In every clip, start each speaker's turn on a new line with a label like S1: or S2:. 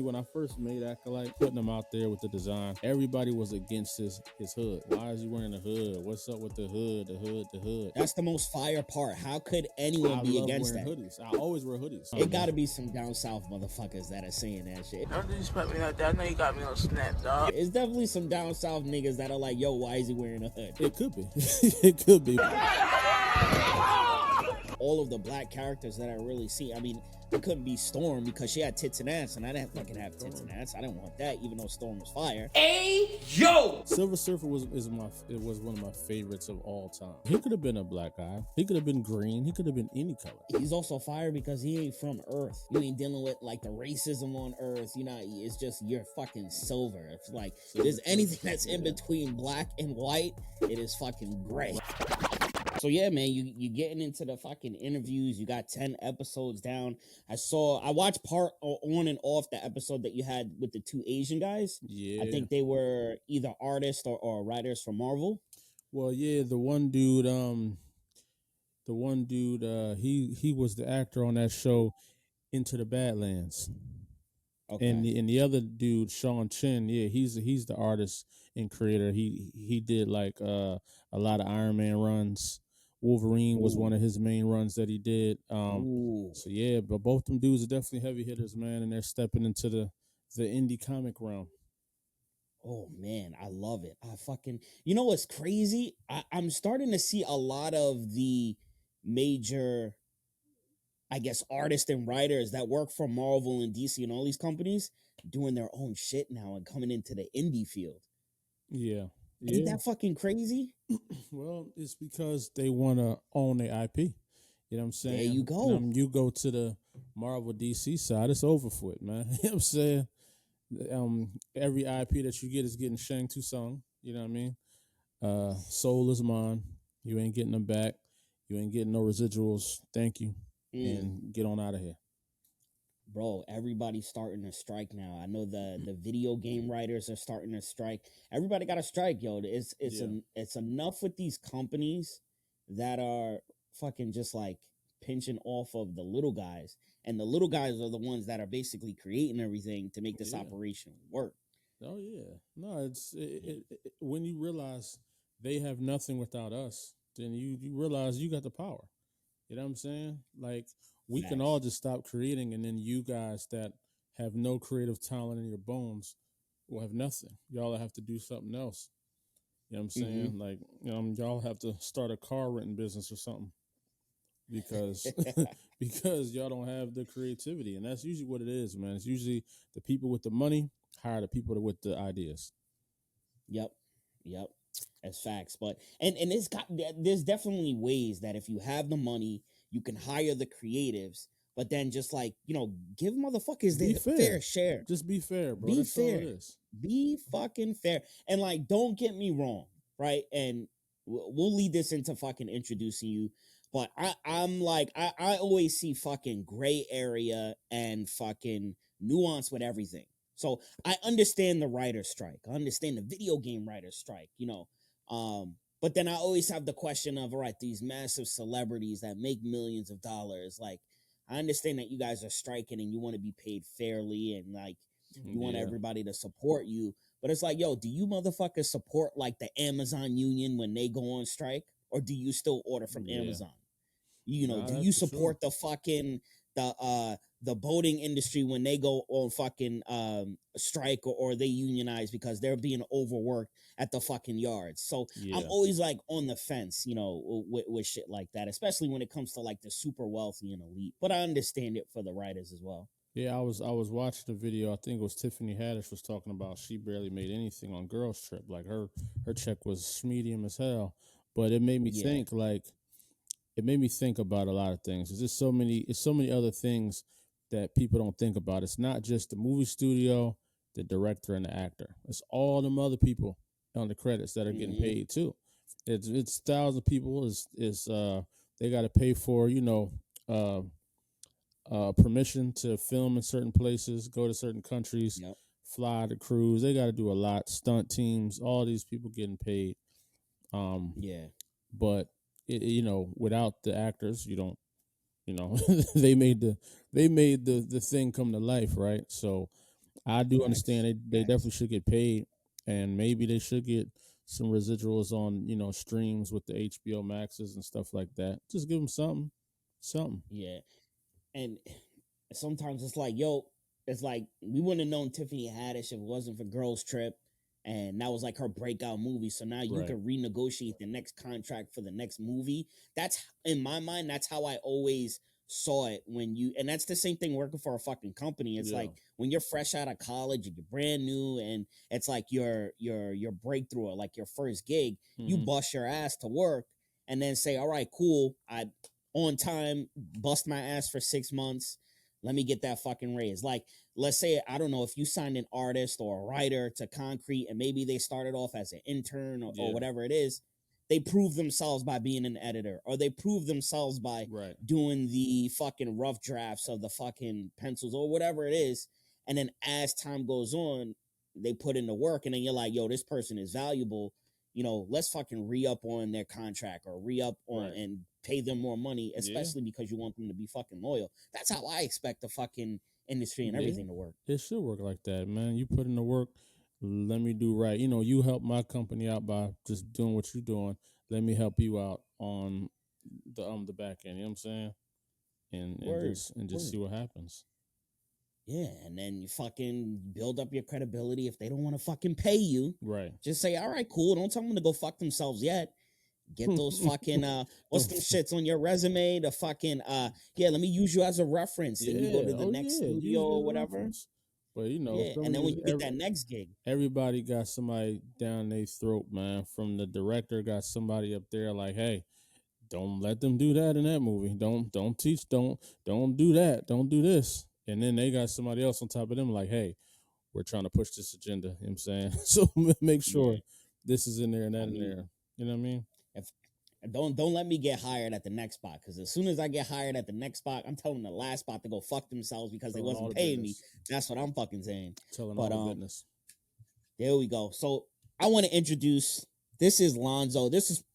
S1: When I first made Acolyte, putting him out there with the design, everybody was against his hood. Why is he wearing a hood? What's up with the hood, the hood, the hood?
S2: That's the most fire part. How could
S1: I
S2: anyone be
S1: love
S2: against
S1: wearing
S2: that?
S1: hoodies. I always wear hoodies.
S2: It gotta be some down south motherfuckers that are saying that shit.
S3: Don't disrespect me like that. I know you got me on snap, dog.
S2: It's definitely some down south niggas that are like, yo, why is he wearing a hood?
S1: It could be. It could be.
S2: All of the black characters that I really see, I mean, it couldn't be Storm because she had tits and ass, and I didn't fucking have tits and ass. I didn't want that, even though Storm was fire.
S3: Hey, yo!
S1: Silver Surfer was one of my favorites of all time. He could have been a black guy. He could have been green. He could have been any color.
S2: He's also fire because he ain't from Earth. You ain't dealing with like the racism on Earth. You know, it's just you're fucking silver. It's like there's anything that's in between black and white, it is fucking gray. So yeah, man, you getting into the fucking interviews. You got 10 episodes down. I watched part on and off the episode that you had with the two Asian guys.
S1: Yeah.
S2: I think they were either artists or writers from Marvel.
S1: Well, yeah, the one dude, he was the actor on that show, Into the Badlands.
S2: Okay.
S1: And the other dude, Sean Chin, yeah, he's the artist and creator. He did like a lot of Iron Man runs. Wolverine was one of his main runs that he did. So yeah, but both them dudes are definitely heavy hitters, man, and they're stepping into the indie comic realm.
S2: Oh man, I love it. You know what's crazy? I'm starting to see a lot of the major, I guess, artists and writers that work for Marvel and DC and all these companies doing their own shit now and coming into the indie field.
S1: Yeah.
S2: Ain't that fucking crazy?
S1: Well, it's because they want to own their IP. You know what I'm saying?
S2: There you go.
S1: You go to the Marvel DC side, it's over for it, man. You know what I'm saying? Every IP that you get is getting Shang Tsung. You know what I mean? Soul is mine. You ain't getting them back. You ain't getting no residuals. Thank you. And get on out of here.
S2: Bro, everybody's starting to strike now. I know the video game writers are starting to strike. Everybody got to strike, yo. It's enough with these companies that are fucking just like pinching off of the little guys, and the little guys are the ones that are basically creating everything to make this operation work.
S1: Oh yeah, no, it's when you realize they have nothing without us, then you realize you got the power. You know what I'm saying? Like, we can all just stop creating, and then you guys that have no creative talent in your bones will have nothing. Y'all have to do something else. You know what I'm saying?
S2: Mm-hmm.
S1: Like, y'all have to start a car renting business or something because because y'all don't have the creativity, and that's usually what it is, man. It's usually the people with the money hire the people with the ideas.
S2: Yep. That's facts. But and there's definitely ways that if you have the money, you can hire the creatives, but then just like, give motherfuckers their fair share.
S1: Just be fair, bro.
S2: Be
S1: That's
S2: fair.
S1: all it is.
S2: Be fucking fair. And like, don't get me wrong, right? And we'll lead this into fucking introducing you. But I'm like, I always see fucking gray area and fucking nuance with everything. So I understand the writer's strike. I understand the video game writer's strike, but then I always have the question of, all right, these massive celebrities that make millions of dollars, like, I understand that you guys are striking and you want to be paid fairly and like you want everybody to support you. But it's like, yo, do you motherfuckers support like the Amazon union when they go on strike? Or do you still order from Amazon? Do you support the fucking the boating industry when they go on fucking strike or they unionize because they're being overworked at the fucking yards? So I'm always like on the fence, with shit like that, especially when it comes to like the super wealthy and elite. But I understand it for the writers as well.
S1: Yeah, I was watching the video. I think it was Tiffany Haddish was talking about she barely made anything on Girls Trip. Like her check was medium as hell. But it made me think about a lot of things. There's just so many other things that people don't think about. It's not just the movie studio, the director, and the actor. It's all them other people on the credits that are getting paid too. It's thousands of people. They got to pay for permission to film in certain places, go to certain countries, fly to cruise. They got to do a lot. Stunt teams, all these people getting paid. But without the actors, you don't. They made the thing come to life, right? So I do
S2: Facts.
S1: understand they definitely should get paid, and maybe they should get some residuals on streams with the HBO Maxes and stuff like that. Just give them something.
S2: Yeah. And sometimes it's like, yo, it's like we wouldn't have known Tiffany Haddish if it wasn't for Girls Trip, and that was like her breakout movie. So now you
S1: Right.
S2: can renegotiate the next contract for the next movie. That's in my mind. That's how I always saw it and that's the same thing working for a fucking company. It's
S1: Yeah.
S2: like when you're fresh out of college and you're brand new, and it's like your breakthrough or like your first gig. You bust your ass to work, and then say, all right, cool, I on time bust my ass for 6 months. Let me get that fucking raise. Like, let's say, I don't know, if you signed an artist or a writer to Konkret and maybe they started off as an intern or whatever it is, they prove themselves by being an editor, or they prove themselves by
S1: Right.
S2: doing the fucking rough drafts of the fucking pencils or whatever it is. And then as time goes on, they put in the work, and then you're like, yo, this person is valuable. Let's fucking re-up on their contract or re-up on and pay them more money, especially because you want them to be fucking loyal. That's how I expect the fucking industry and everything to work.
S1: It should work like that, man. You put in the work, let me do right. You help my company out by just doing what you're doing. Let me help you out on the back end. You know what I'm saying? And just see what happens.
S2: Yeah, and then you fucking build up your credibility. If they don't want to fucking pay you,
S1: right,
S2: just say, all right, cool. Don't tell them to go fuck themselves yet. Get those fucking what's them shits on your resume? The fucking let me use you as a reference. Then you go to the next studio or whatever.
S1: Reference. But
S2: and then when you get that next gig,
S1: everybody got somebody down their throat, man. From the director, got somebody up there like, hey, don't let them do that in that movie. Don't teach. Don't do that. Don't do this. And then they got somebody else on top of them like, hey, we're trying to push this agenda. You know what I'm saying? So make sure this is in there and that in there. You know what I mean?
S2: If don't let me get hired at the next spot, because as soon as I get hired at the next spot, I'm telling the last spot to go fuck themselves because they wasn't paying me. That's what I'm fucking saying.
S1: Telling all the business.
S2: There we go. So I want to introduce. This is Lonzo. This is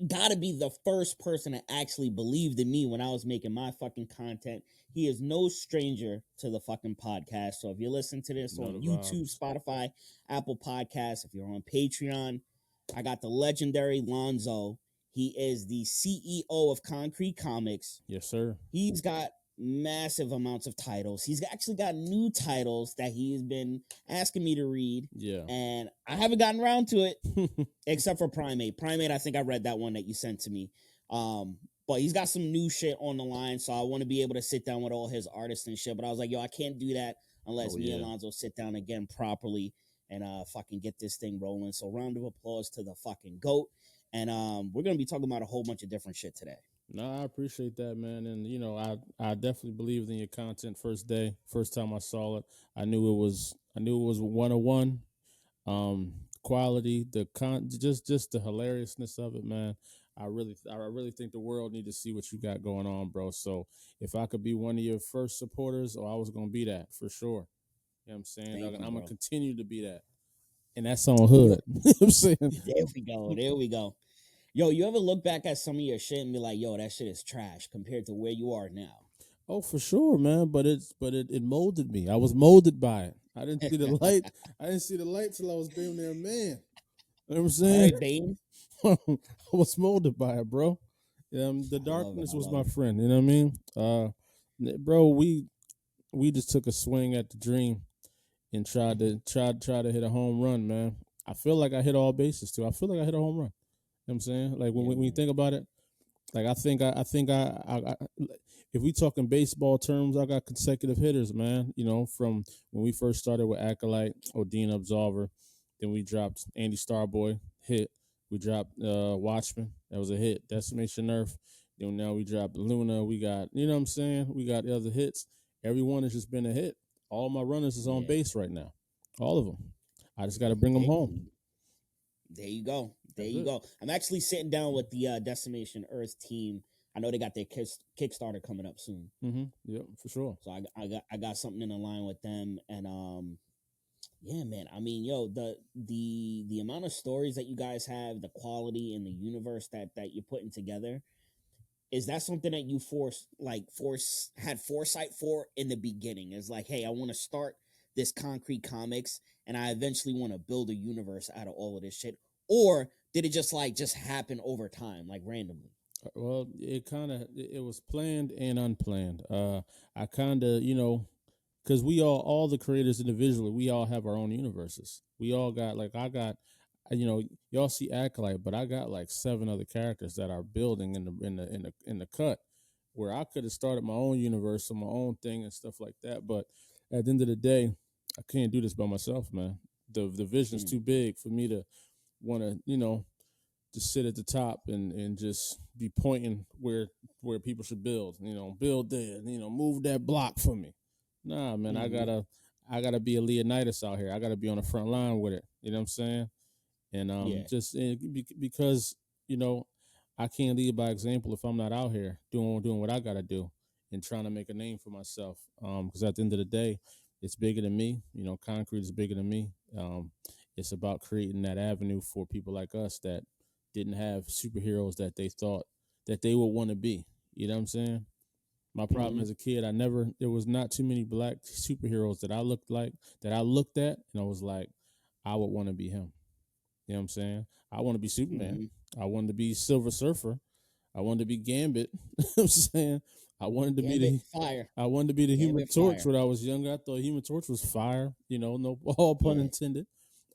S2: gotta be the first person that actually believed in me when I was making my fucking content. He is no stranger to the fucking podcast. So if you're listening to this on YouTube, Spotify, Apple Podcasts, if you're on Patreon, I got the legendary Lonzo. He is the CEO of Konkret Comics.
S1: Yes, sir.
S2: He's got massive amounts of titles. He's actually got new titles that he's been asking me to read.
S1: Yeah.
S2: And I haven't gotten around to it except for Primate. Primate, I think I read that one that you sent to me. But he's got some new shit on the line, so I want to be able to sit down with all his artists and shit. But I was like, yo, I can't do that unless me and Lonzo sit down again properly and fucking get this thing rolling. So round of applause to the fucking GOAT. And we're going to be talking about a whole bunch of different shit today.
S1: No, I appreciate that, man. And I definitely believed in your content first time I saw it. I knew it was 101. Quality, just the hilariousness of it, man. I really think the world need to see what you got going on, bro. So if I could be one of your first supporters, I was gonna be that for sure. You know what I'm saying? I'm gonna continue to be that. And that's on hood. You know what I'm saying?
S2: There we go. Yo, you ever look back at some of your shit and be like, yo, that shit is trash compared to where you are now?
S1: Oh, for sure, man. But it molded me. I was molded by it. I didn't see the light. I didn't see the light till I was damn near a man. You know what I'm saying?
S2: All right, Bane.
S1: I was molded by it, bro. The darkness was my friend. You know what I mean? Bro, we just took a swing at the dream and tried to hit a home run, man. I feel like I hit all bases too. I feel like I hit a home run. You know what I'm saying? Like when you think about it, like I think I if we talking baseball terms, I got consecutive hitters, man. From when we first started with Akolyte, Odina, Absolver, then we dropped Andy Starboy, hit. We dropped Watchman, that was a hit. Decimation Earth. Then now we dropped Luna. We got, you know what I'm saying? We got other hits. Every one has just been a hit. All my runners is on base right now. All of them. I just got to bring them home.
S2: There you go. There you go. I'm actually sitting down with the Decimation Earth team. I know they got their Kickstarter coming up soon.
S1: Mm-hmm. Yep, for sure.
S2: So I got something in the line with them, and yeah, man. I mean, yo, the amount of stories that you guys have, the quality and the universe that you're putting together, is that something that you had foresight for in the beginning? Is like, hey, I want to start this Concrete Comics and I eventually want to build a universe out of all of this shit? Or did it just happen over time, like randomly?
S1: Well, it was planned and unplanned. I kind of, because we all the creators individually, we all have our own universes. We all got like I got, y'all see Akolyte, but I got like 7 other characters that are building in the cut, where I could have started my own universe or my own thing and stuff like that. But at the end of the day, I can't do this by myself, man. The vision's too big for me to want to, just sit at the top and just be pointing where people should build. Build there. Move that block for me. Nah, man, I gotta be a Leonidas out here. I gotta be on the front line with it. You know what I'm saying? And because I can't lead by example if I'm not out here doing what I gotta do and trying to make a name for myself. Because at the end of the day, it's bigger than me. Concrete is bigger than me. It's about creating that avenue for people like us that didn't have superheroes that they thought that they would want to be. You know what I'm saying? My problem as a kid, there was not too many black superheroes that I looked at, and I was like, I would want to be him. You know what I'm saying? I want to be Superman. I wanted to be Silver Surfer. I wanted to be Gambit. You know what I'm saying? I wanted to be
S2: fire.
S1: I wanted to be the Human
S2: Gambit
S1: Torch
S2: fire.
S1: when I was younger. I thought Human Torch was fire. No all pun intended.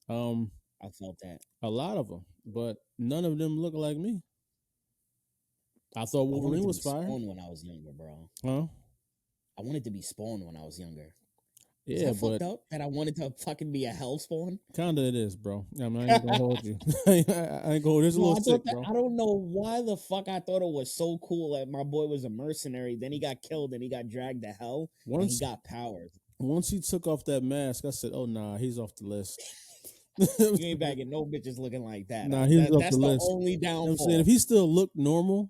S2: I felt that.
S1: A lot of them, but none of them look like me. I thought Wolverine was fire.
S2: Spawn when I was younger, bro.
S1: Huh?
S2: I wanted to be Spawn when I was younger.
S1: Yeah,
S2: Is that
S1: but
S2: fucked up that I wanted to fucking be a hell Spawn?
S1: Kinda it is, bro. I mean, I ain't gonna hold you. I ain't gonna hold. It's a little sick, bro.
S2: I don't know why the fuck I thought it was so cool that my boy was a mercenary. Then he got killed and he got dragged to hell. And he got powers.
S1: Once he took off that mask, I said, "Oh nah, he's off the list."
S2: You ain't bagging no bitches looking like that.
S1: Nah, he's off
S2: that's
S1: the list.
S2: Only downfall.
S1: You know what I'm saying? If he still looked normal,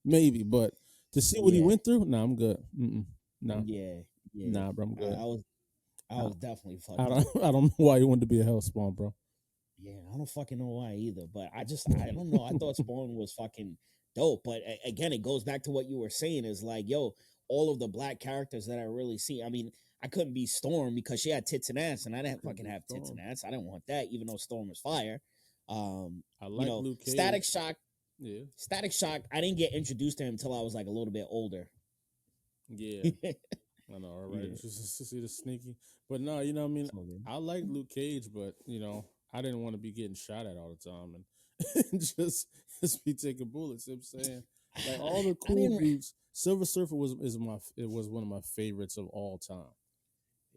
S1: maybe. But to see what he went through, nah, I'm good. Nah.
S2: Yeah.
S1: Nah, bro, I'm good.
S2: I was definitely fucked
S1: I
S2: up.
S1: don't know why you wanted to be a hell Spawn, bro.
S2: Yeah, I don't fucking know why either. But I don't know. I thought Spawn was fucking dope. But again, it goes back to what you were saying is like, yo, all of the black characters that I really see. I mean, I couldn't be Storm because she had tits and ass, and I didn't fucking have tits and ass. I didn't want that, even though Storm is fire.
S1: I like Luke Cage.
S2: Static Shock.
S1: Yeah.
S2: Static Shock. I didn't get introduced to him until I was like a little bit older.
S1: Yeah. I know, all right. Just to see the sneaky. But no, you know what I mean? I like Luke Cage, but I didn't want to be getting shot at all the time and just be taking bullets. You know what I'm saying? Like all the cool dudes. Silver Surfer was one of my favorites of all time.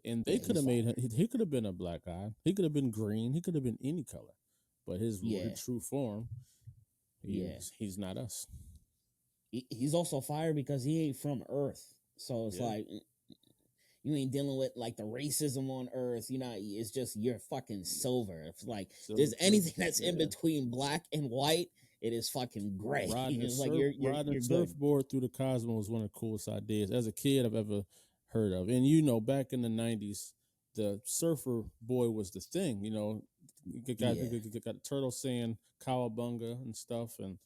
S1: And they could have made him, he could have been a black guy. He could have been green. He could have been any color. But his true form, he's not us.
S2: He's also fire because he ain't from Earth. So it's like you ain't dealing with like the racism on Earth. It's just you're fucking silver. It's like there's anything that's in between black and white, it is fucking gray. It's like
S1: riding a surfboard through the cosmos was one of the coolest ideas as a kid I've ever heard of. And back in the 90s, the surfer boy was the thing. You got the turtle saying cowabunga and stuff, and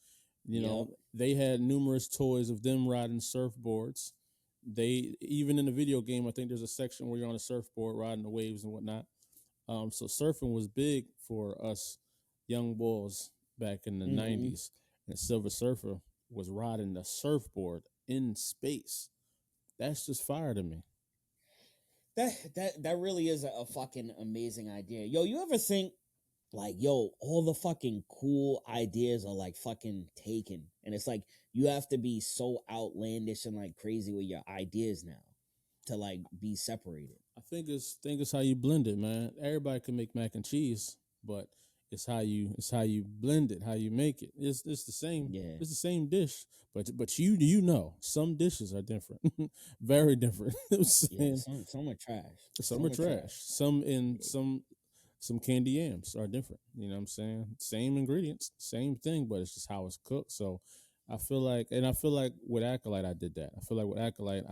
S1: they had numerous toys of them riding surfboards. They even in the video game, I think there's a section where you're on a surfboard riding the waves and whatnot. So surfing was big for us young boys back in the 90s, and Silver Surfer was riding the surfboard in space. That's just fire to me.
S2: That really is a fucking amazing idea. Yo, you ever think like, yo, all the fucking cool ideas are like fucking taken. And it's like, you have to be so outlandish and like crazy with your ideas now to like be separated.
S1: I think it's how you blend it, man. Everybody can make mac and cheese, but it's how you blend it, how you make it. It's the same.
S2: Yeah.
S1: It's the same dish, but some dishes are different, very different.
S2: Some are trash.
S1: Some are trash. Some candy yams are different. You know what I'm saying? Same ingredients, same thing, but it's just how it's cooked. So I feel like with Akolyte, I did that. I feel like with Akolyte,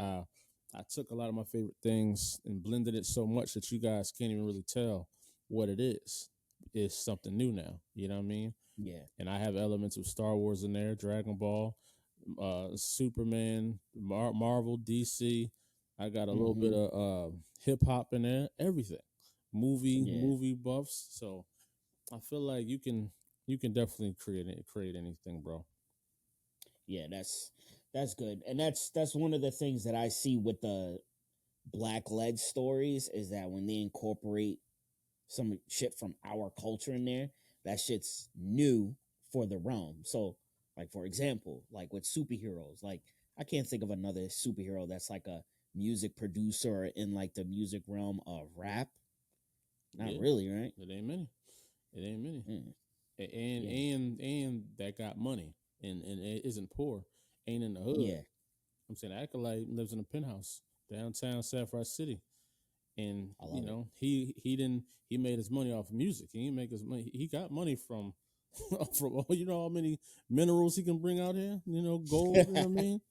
S1: I took a lot of my favorite things and blended it so much that you guys can't even really tell what it is. It's something new now. You know what I mean?
S2: Yeah.
S1: And I have elements of Star Wars in there, Dragon Ball, Superman, Marvel, DC. I got a little bit of hip hop in there, everything,
S2: Yeah.
S1: movie buffs. So I feel like you can definitely create anything, bro.
S2: Yeah, that's good. And that's one of the things that I see with the black led stories is that when they incorporate some shit from our culture in there, that shit's new for the realm. So, like for example, like with superheroes, like I can't think of another superhero that's like a music producer in like the music realm of rap. Not
S1: Yeah,
S2: really, right?
S1: it ain't many. It ain't many.
S2: Mm,
S1: And
S2: yeah,
S1: that got money and it isn't poor, ain't in the hood.
S2: yeah,
S1: I'm saying Acolyte lives in a penthouse downtown Sapphire City, and
S2: I love it.
S1: he made his money off of music. He didn't make his money. He got money from from you know how many minerals he can bring out here. You know, gold. You know what I mean?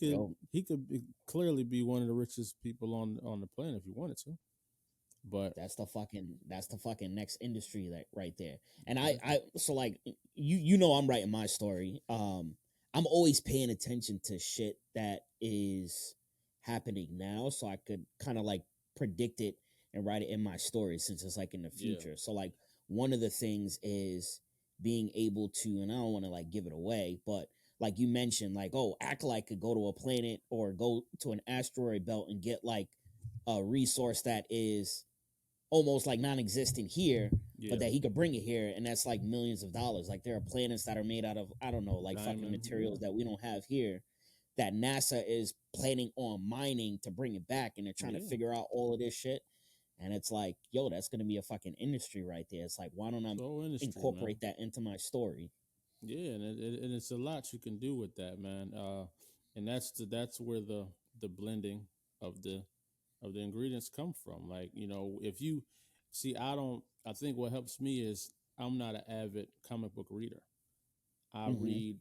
S2: Yo,
S1: Clearly be one of the richest people on the planet if he wanted to. But
S2: that's the fucking next industry that right there. And
S1: exactly,
S2: I so like you know I'm writing my story. I'm always paying attention to shit that is happening now so I could kind of like predict it and write it in my story since it's like in the
S1: yeah,
S2: future. So like one of the things is being able to, and I don't want to like give it away, but like you mentioned, like, oh, Acolyte could go to a planet or go to an asteroid belt and get like a resource that is almost like non-existent here, but
S1: yeah,
S2: that he could bring it here, and that's like millions of dollars. Like there are planets that are made out of I don't know, like fucking
S1: diamond, yeah,
S2: materials that we don't have here, that NASA is planning on mining to bring it back, and they're trying to
S1: yeah.
S2: figure out all of this shit. And it's like, yo, that's gonna be a fucking industry right there. It's like, why don't I
S1: So industry, man.
S2: incorporate that into my story?
S1: Yeah, and and it's a lot you can do with that, man. And that's where the blending of the ingredients come from. Like if you see, I think what helps me is I'm not an avid comic book reader. I
S2: Mm-hmm.
S1: read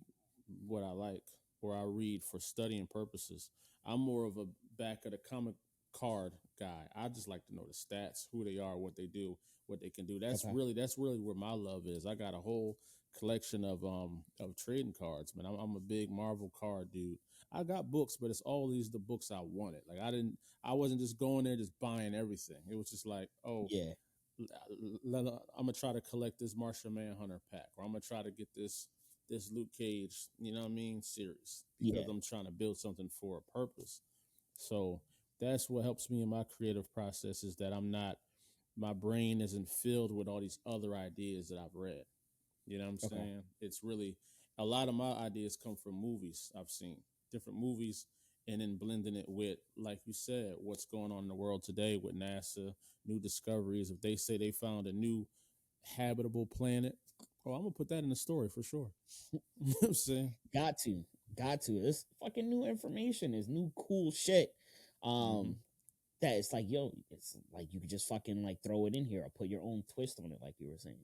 S1: what I like, or I read for studying purposes. I'm more of a back of the comic card guy. I just like to know the stats, who they are, what they do, what they can do.
S2: Okay.
S1: That's really where my love is. I got a whole collection of trading cards, man. I'm a big Marvel card dude. I got books, but it's always the books I wanted. Like I wasn't just going there just buying everything. It was just like, oh,
S2: Yeah.
S1: I'm gonna try to collect this Martian Manhunter pack, or I'm gonna try to get this Luke Cage, you know what I mean, series, because
S2: Yeah.
S1: I'm trying to build something for a purpose. So that's what helps me in my creative process is that my brain isn't filled with all these other ideas that I've read. You know what I'm
S2: Okay.
S1: saying? It's really a lot of my ideas come from movies I've seen, different movies, and then blending it with, like you said, what's going on in the world today with NASA, new discoveries. If they say they found a new habitable planet, oh, I'm gonna put that in the story for sure. You know what I'm saying?
S2: Got to. Got to. It's fucking new information. It's new cool shit.
S1: Mm-hmm.
S2: Um, that it's like, yo, it's like you could just fucking like throw it in here or put your own twist on it, like you were saying.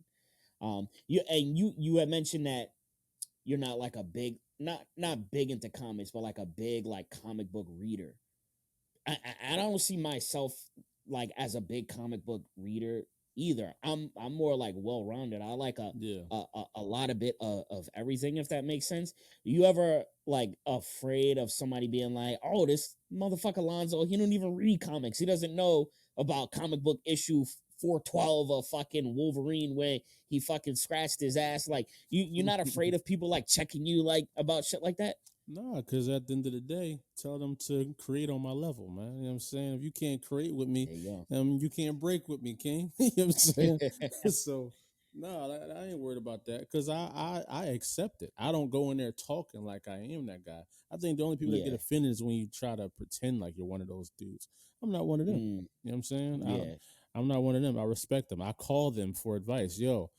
S2: You had mentioned that you're not like a big, not big into comics, but like a big like comic book reader. I don't see myself like as a big comic book reader either. I'm more like well rounded. I like
S1: Yeah.
S2: a lot of bit of everything, if that makes sense. You ever like afraid of somebody being like, oh, this motherfucker Lonzo, he don't even read comics. He doesn't know about comic book issue 412 of fucking Wolverine where he fucking scratched his ass. Like you're not afraid of people like checking you like about shit like that?
S1: Nah, because at the end of the day, tell them to create on my level, man. You know what I'm saying? If you can't create with me,
S2: There you
S1: you can't break with me, King. You know what I'm saying?
S2: go.
S1: So, no, I ain't worried about that because I accept it. I don't go in there talking like I am that guy. I think the only people that get
S2: Yeah.
S1: offended is when you try to pretend like you're one of those dudes. I'm not one of them.
S2: Mm,
S1: You know what I'm saying?
S2: yeah.
S1: I'm not one of them. I respect them. I call them for advice. Yo,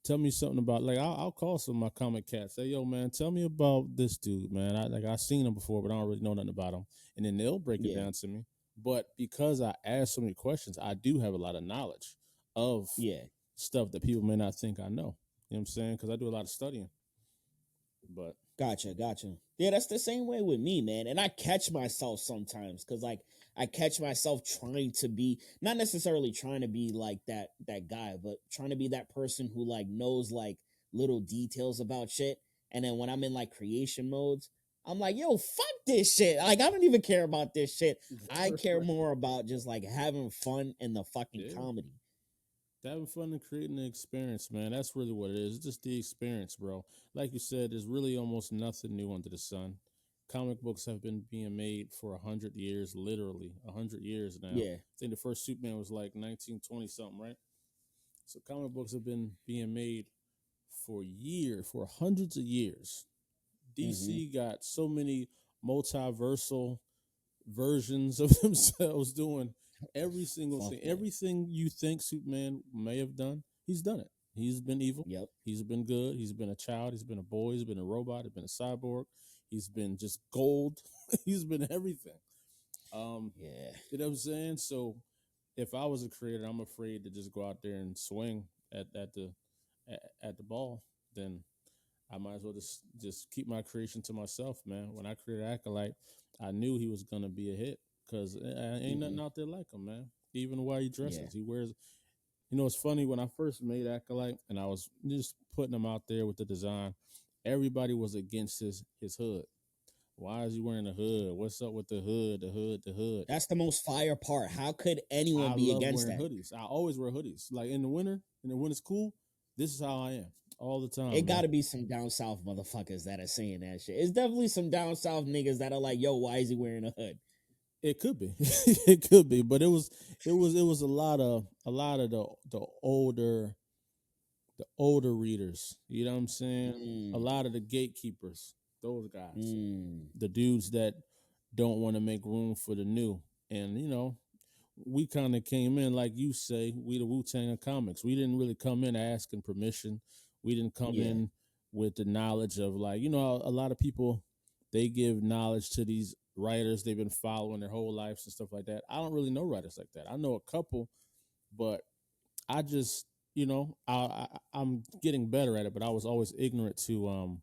S1: tell me something about like I'll call some of my comic cats. Say, yo, man, tell me about this dude, man. I've seen him before, but I don't really know nothing about him. And then they'll break it
S2: Yeah.
S1: down to me. But because I ask so many questions, I do have a lot of knowledge of
S2: Yeah.
S1: stuff that people may not think I know. You know what I'm saying? Because I do a lot of studying. But
S2: Gotcha. Gotcha. Yeah, that's the same way with me, man. And I catch myself sometimes because, like, I catch myself trying to be not necessarily trying to be like that guy, but trying to be that person who like knows like little details about shit. And then when I'm in like creation modes, I'm like, yo, fuck this shit. Like, I don't even care about this shit. I care more about just like having fun in the fucking
S1: Yeah.
S2: comedy.
S1: Having fun and creating the experience, man. That's really what it is. It's just the experience, bro. Like you said, there's really almost nothing new under the sun. Comic books have been being made for 100 years, literally 100 years now.
S2: Yeah.
S1: I think the first Superman was like 1920 something, right? So comic books have been being made for years, for hundreds of years. DC got so many multiversal versions of themselves doing every single
S2: Fuck
S1: thing.
S2: yeah.
S1: Everything you think Superman may have done, he's done it. He's been evil.
S2: Yep.
S1: He's been good. He's been a child. He's been a boy. He's been a robot. He's been a cyborg. He's been just gold. He's been everything.
S2: Yeah.
S1: You know what I'm saying? So if I was a creator, I'm afraid to just go out there and swing at the ball. Then I might as well just keep my creation to myself, man. When I created Acolyte, I knew he was gonna be a hit because ain't nothing out there like him, man. Even the way he dresses, he wears. You know, it's funny when I first made Acolyte and I was just putting him out there with the design. Everybody was against his hood. Why is he wearing a hood? What's up with the hood? The hood? The hood?
S2: That's the most fire part. How could anyone
S1: I
S2: be
S1: love
S2: against
S1: wearing
S2: that?
S1: hoodies. I always wear hoodies. Like in the winter, and when it's cool, this is how I am all the time.
S2: It
S1: man.
S2: gotta be some down south motherfuckers that are saying that shit. It's definitely some down south niggas that are like, yo, why is he wearing a hood?
S1: It could be, it could be, but it was a lot of the older readers. You know what I'm saying? A lot of the gatekeepers, those guys, the dudes that don't want to make room for the new. And you know, we kind of came in like you say, we the Wu-Tang of comics. We didn't really come in asking permission. We didn't come in with the knowledge of like, you know, a lot of people, they give knowledge to these writers they've been following their whole lives and stuff like that. I don't really know writers like that. I know a couple, but I just, you know, I'm getting better at it, but I was always ignorant to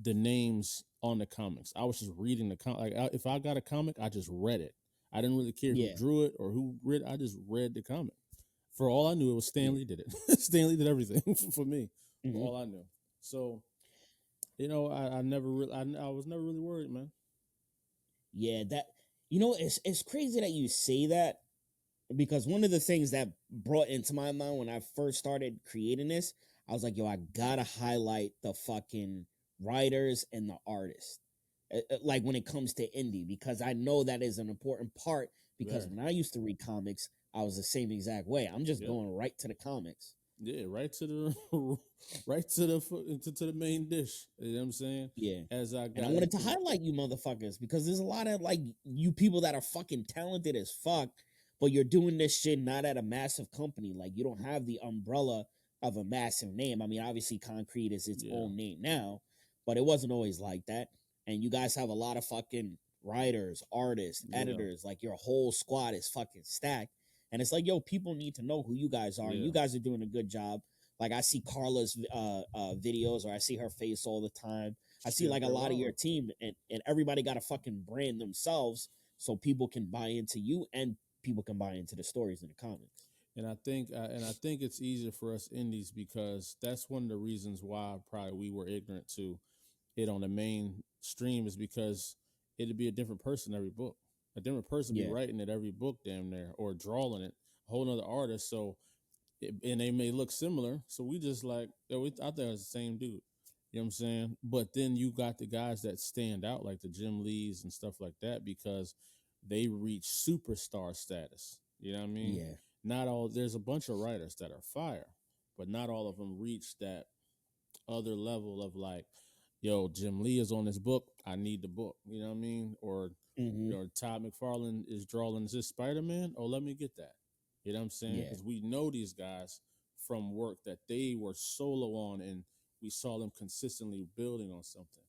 S1: the names on the comics. I was just reading the comic. Like if I got a comic, I just read it. I didn't really care who drew it or who read. I just read the comic. For all I knew, it was Stanley did it. Stanley did everything for me. For all I knew. So, you know, I never really, I was never really worried, man.
S2: Yeah, that, you know, it's crazy that you say that, because one of the things that brought into my mind when I first started creating this, I was like, yo, I gotta highlight the fucking writers and the artists, like when it comes to indie, because I know that is an important part. Because when I used to read comics, I was the same exact way. I'm just going right to the comics.
S1: Yeah, right to the right to the main dish. You know what I'm saying?
S2: Yeah.
S1: As I got,
S2: and I wanted to highlight you motherfuckers, because there's a lot of like you people that are fucking talented as fuck, but you're doing this shit not at a massive company. Like, you don't have the umbrella of a massive name. I mean, obviously Konkret is its own name now, but it wasn't always like that. And you guys have a lot of fucking writers, artists, editors. Like, your whole squad is fucking stacked. And it's like, yo, people need to know who you guys are. And you guys are doing a good job. Like, I see Carla's videos, or I see her face all the time. I see like a lot of your team, and everybody got to fucking brand themselves so people can buy into you and people can buy into the stories in the comics.
S1: And I think it's easier for us indies, because that's one of the reasons why probably we were ignorant to it on the main stream, is because it'd be a different person every book. A different person be writing it every book, damn near, or drawing it. A whole nother artist. So, and they may look similar. So we just like, I thought it was the same dude. You know what I'm saying? But then you got the guys that stand out, like the Jim Lees and stuff like that, because they reach superstar status. You know what I mean?
S2: Yeah.
S1: Not all. There's a bunch of writers that are fire, but not all of them reach that other level of like, yo, Jim Lee is on this book, I need the book. You know what I mean? Or Todd McFarlane is drawing this Spider-Man. Oh, let me get that. You know what I'm saying? Because we know these guys from work that they were solo on, and we saw them consistently building on something.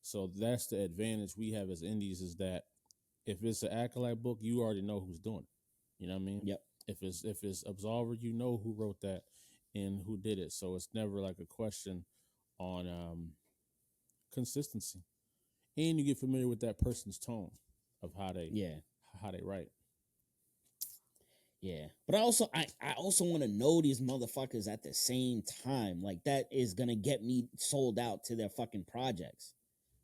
S1: So that's the advantage we have as indies, is that if it's an Acolyte book, you already know who's doing it. You know what I mean?
S2: Yep.
S1: If it's Absolver, you know who wrote that and who did it. So it's never like a question on consistency, and you get familiar with that person's tone of how they write.
S2: Yeah, but I also want to know these motherfuckers at the same time. Like, that is gonna get me sold out to their fucking projects.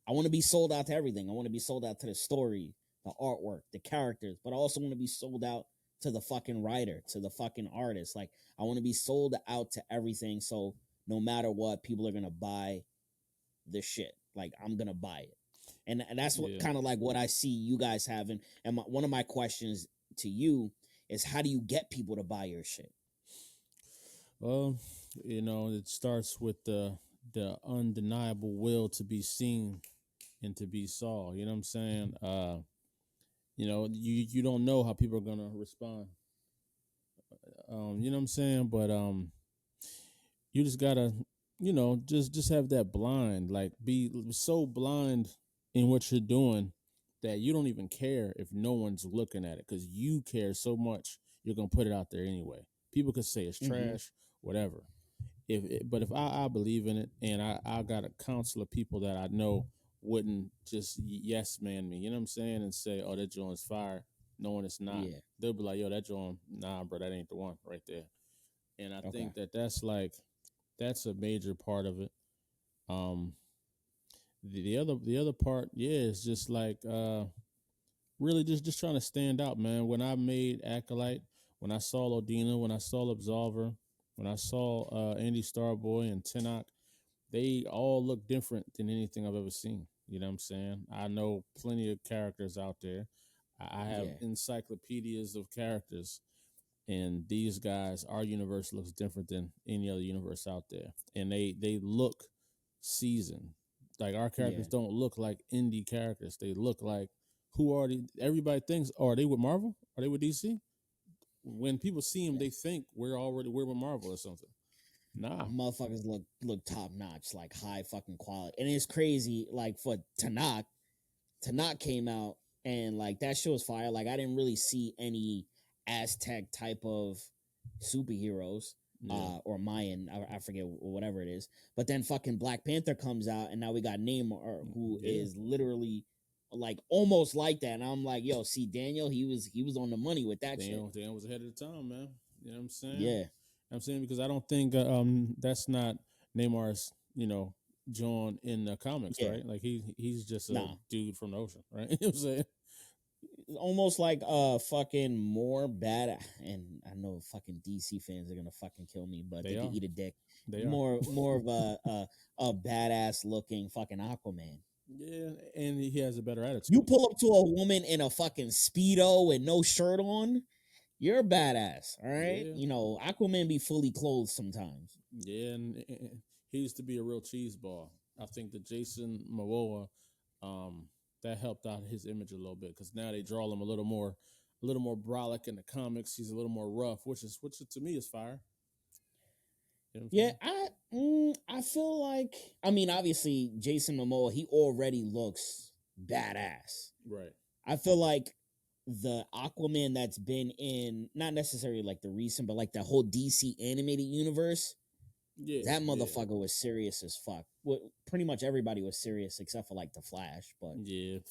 S2: I want to be sold out to everything. I want to be sold out to the story, the artwork, the characters, but I also want to be sold out to the fucking writer, to the fucking artist. Like, I want to be sold out to everything. So no matter what, people are gonna buy the shit. Like, I'm gonna buy it, and that's what
S1: Yeah.
S2: kind of like what I see you guys having. And one of my questions to you is, how do you get people to buy your shit?
S1: Well, it starts with the undeniable will to be seen and to be saw. You know what I'm saying? You don't know how people are gonna respond. You know what I'm saying? But you just gotta, just have that blind, like be so blind in what you're doing that you don't even care if no one's looking at it because you care so much you're gonna put it out there anyway. People could say it's trash, whatever. But if I believe in it, and I got a council of people that I know wouldn't just yes man me, you know what I'm saying, and say, oh, that joint's fire, knowing it's not.
S2: Yeah.
S1: They'll be like, yo, that joint, nah, bro, that ain't the one right there. And I
S2: Okay.
S1: think that's a major part of it. The other part, yeah, is just like really just trying to stand out, man. When I made Akolyte, when I saw Odina, when I saw Absolver, when I saw Andy Starboy and Tenoch, they all look different than anything I've ever seen. You know what I'm saying? I know plenty of characters out there. I have encyclopedias of characters, and these guys, our universe looks different than any other universe out there, and they look seasoned. Like, our characters don't look like indie characters. They look like who are they? Everybody thinks, oh, are they with Marvel? Are they with DC? When people see them, they think we're with Marvel or something. Nah.
S2: Motherfuckers look top notch, like high fucking quality. And it's crazy, like for Tenoch came out, and like that show was fire. Like, I didn't really see any Aztec type of superheroes. Or Mayan, I forget, whatever it is. But then fucking Black Panther comes out, and now we got Namor, who is literally like almost like that. And I'm like, yo, see, Daniel, he was on the money with that shit.
S1: Daniel was ahead of the time, man. You know what I'm saying?
S2: Yeah.
S1: I'm saying, because I don't think that's not Neymar's, John in the comics, right? Like, he's just a dude from the ocean, right? You know what I'm saying?
S2: Almost like fucking more bad, and I know fucking DC fans are gonna fucking kill me, but they can eat a dick. More of a badass looking fucking Aquaman.
S1: Yeah, and he has a better attitude.
S2: You pull up to a woman in a fucking Speedo and no shirt on, you're a badass, all right?
S1: Yeah.
S2: Aquaman be fully clothed sometimes.
S1: Yeah, and he used to be a real cheese ball. I think that Jason Momoa, that helped out his image a little bit, because now they draw him a little more brolic in the comics. He's a little more rough, which to me is fire.
S2: Yeah, I feel like, I mean, obviously Jason Momoa, he already looks badass.
S1: Right.
S2: I feel like the Aquaman that's been in, not necessarily like the recent, but like the whole DC animated universe, that motherfucker was serious as fuck. Well, pretty much everybody was serious except for like the Flash, but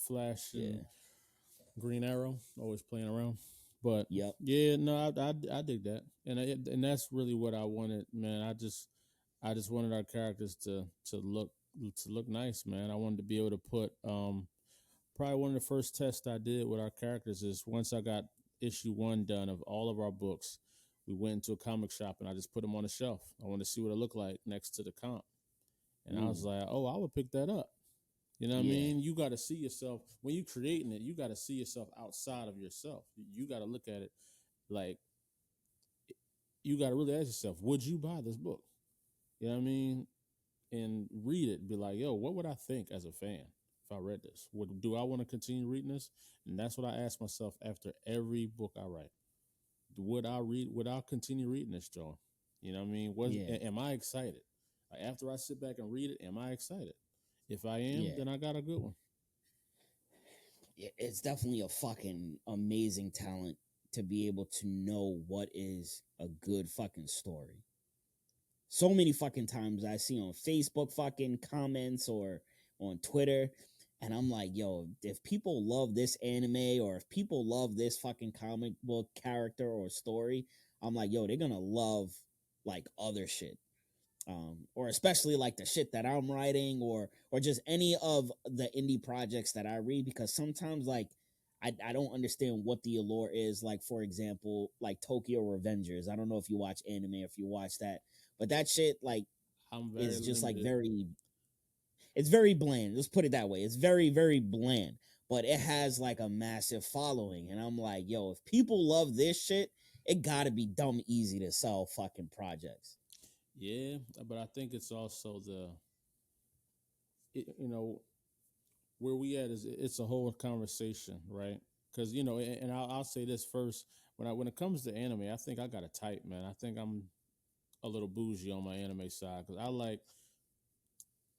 S1: Flash and Green Arrow always playing around. But I dig that, and that's really what I wanted, man. I just wanted our characters to look nice, man. I wanted to be able to put probably one of the first tests I did with our characters is, once I got issue 1 done of all of our books, we went into a comic shop and I just put them on the shelf. I wanted to see what it looked like next to the comp, and I was like, oh, I would pick that up. You know what I mean? You got to see yourself when you're creating it. You got to see yourself outside of yourself. You got to look at it like, you got to really ask yourself, would you buy this book? You know what I mean? And read it. Be like, yo, what would I think as a fan if I read this? Do I want to continue reading this? And that's what I ask myself after every book I write. Would I continue reading this, Joe? You know what I mean? Am I excited? After I sit back and read it, am I excited? If I am, then I got a good one.
S2: It's definitely a fucking amazing talent to be able to know what is a good fucking story. So many fucking times I see on Facebook fucking comments or on Twitter, and I'm like, yo, if people love this anime, or if people love this fucking comic book character or story, I'm like, yo, they're gonna love like other shit. or especially like the shit that I'm writing, or just any of the indie projects that I read, because sometimes like I don't understand what the allure is. Like, for example, like Tokyo Revengers. I don't know if you watch anime, if you watch that, but that shit like
S1: I'm very
S2: is just like
S1: limited.
S2: it's very bland. Let's put it that way. It's very, very bland, but it has like a massive following. And I'm like, yo, if people love this shit, it gotta be dumb easy to sell fucking projects.
S1: Yeah, but I think it's also you know, where we at is it's a whole conversation, right? Because you know, and I'll say this first. When it comes to anime, I think I got a type, man. I think I'm a little bougie on my anime side because I like.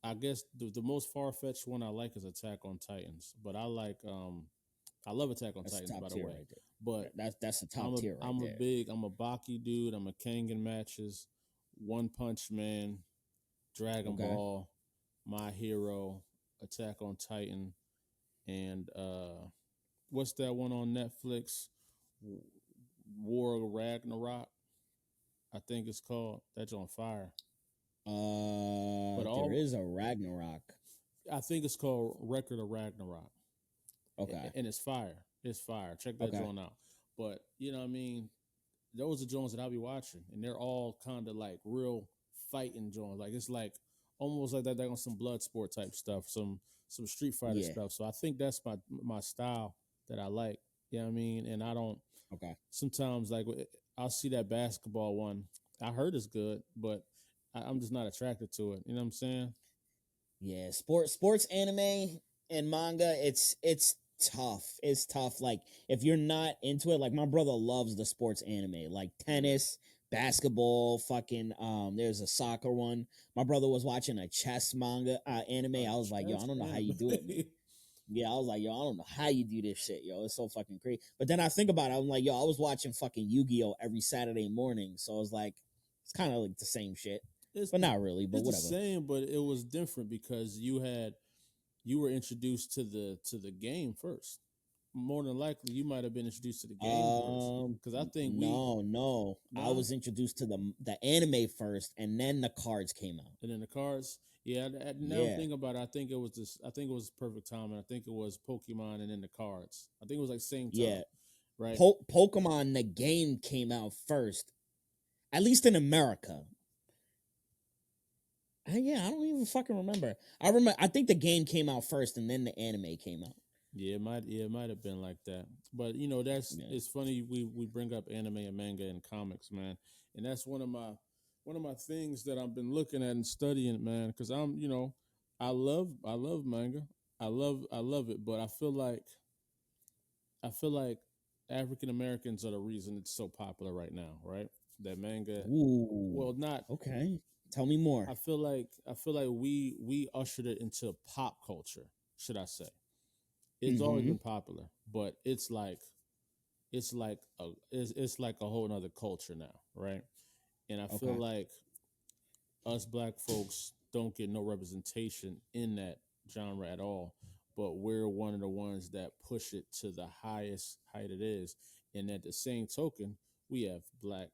S1: I guess the most far fetched one I like is Attack on Titans, but I love Attack on
S2: That's the
S1: Titans,
S2: top
S1: by the
S2: tier
S1: way.
S2: right there.
S1: But
S2: That's the top tier right there.
S1: I'm a Baki dude. I'm a Kangen matches, One Punch Man, Dragon
S2: Okay.
S1: Ball, My Hero, Attack on Titan, and what's that one on Netflix? War of Ragnarok, I think it's called. That's on fire. But
S2: There
S1: all
S2: is a Ragnarok.
S1: I think it's called Record of Ragnarok.
S2: Okay.
S1: And it's fire. It's fire. Check that
S2: Okay.
S1: joint out. But you know what I mean? Those are joints that I'll be watching, and they're all kind of like real fighting joints. Like it's like almost like that. They're on some blood sport type stuff, some Street Fighter
S2: Yeah.
S1: stuff. So I think that's my style that I like. You know what I mean? And I don't
S2: Okay.
S1: sometimes like I'll see that basketball one. I heard it's good, but I'm just not attracted to it. You know what I'm saying?
S2: Yeah. Sports anime and manga, it's tough. It's tough. Like if you're not into it, like my brother loves the sports anime, like tennis, basketball, fucking there's a soccer one. My brother was watching a chess manga anime. I was like, yo, I
S1: Chess
S2: don't know how you
S1: anime.
S2: do it, man. Yeah, I was like, yo, I don't know how you do this shit, yo. It's so fucking crazy. But then I think about it, I'm like, yo, I was watching fucking Yu-Gi-Oh every Saturday morning. So I was like, it's kind of like the same shit.
S1: it's
S2: But not really, but
S1: it's the
S2: whatever.
S1: same, but it was different because you were introduced to the game first. More than likely, you might have been introduced to the game first because I think
S2: No. I
S1: nah,
S2: was introduced to the anime first, and then the cards came out.
S1: and then the cards. Yeah, now I'm
S2: Yeah,
S1: thinking about it. I think it was this. I think it was perfect timing. I think it was Pokemon and then the cards. I think it was like same time,
S2: yeah.
S1: right?
S2: Pokemon the game came out first, at least in America. Yeah, I don't even fucking remember. I think the game came out first, and then the anime came out.
S1: Yeah, it might have been like that. But you know,
S2: Yeah.
S1: it's funny we bring up anime and manga and comics, man, and that's one of my things that I've been looking at and studying, man, because I'm you know I love manga, I love it, but I feel like African Americans are the reason it's so popular right now, right? That manga,
S2: Ooh.
S1: well, not.
S2: Okay. Tell me more.
S1: I feel like we ushered it into pop culture, should I say? It's always
S2: Mm-hmm.
S1: been popular, but it's like a whole nother culture now, right? And I feel
S2: Okay.
S1: like us black folks don't get no representation in that genre at all. But we're one of the ones that push it to the highest height it is. And at the same token, we have black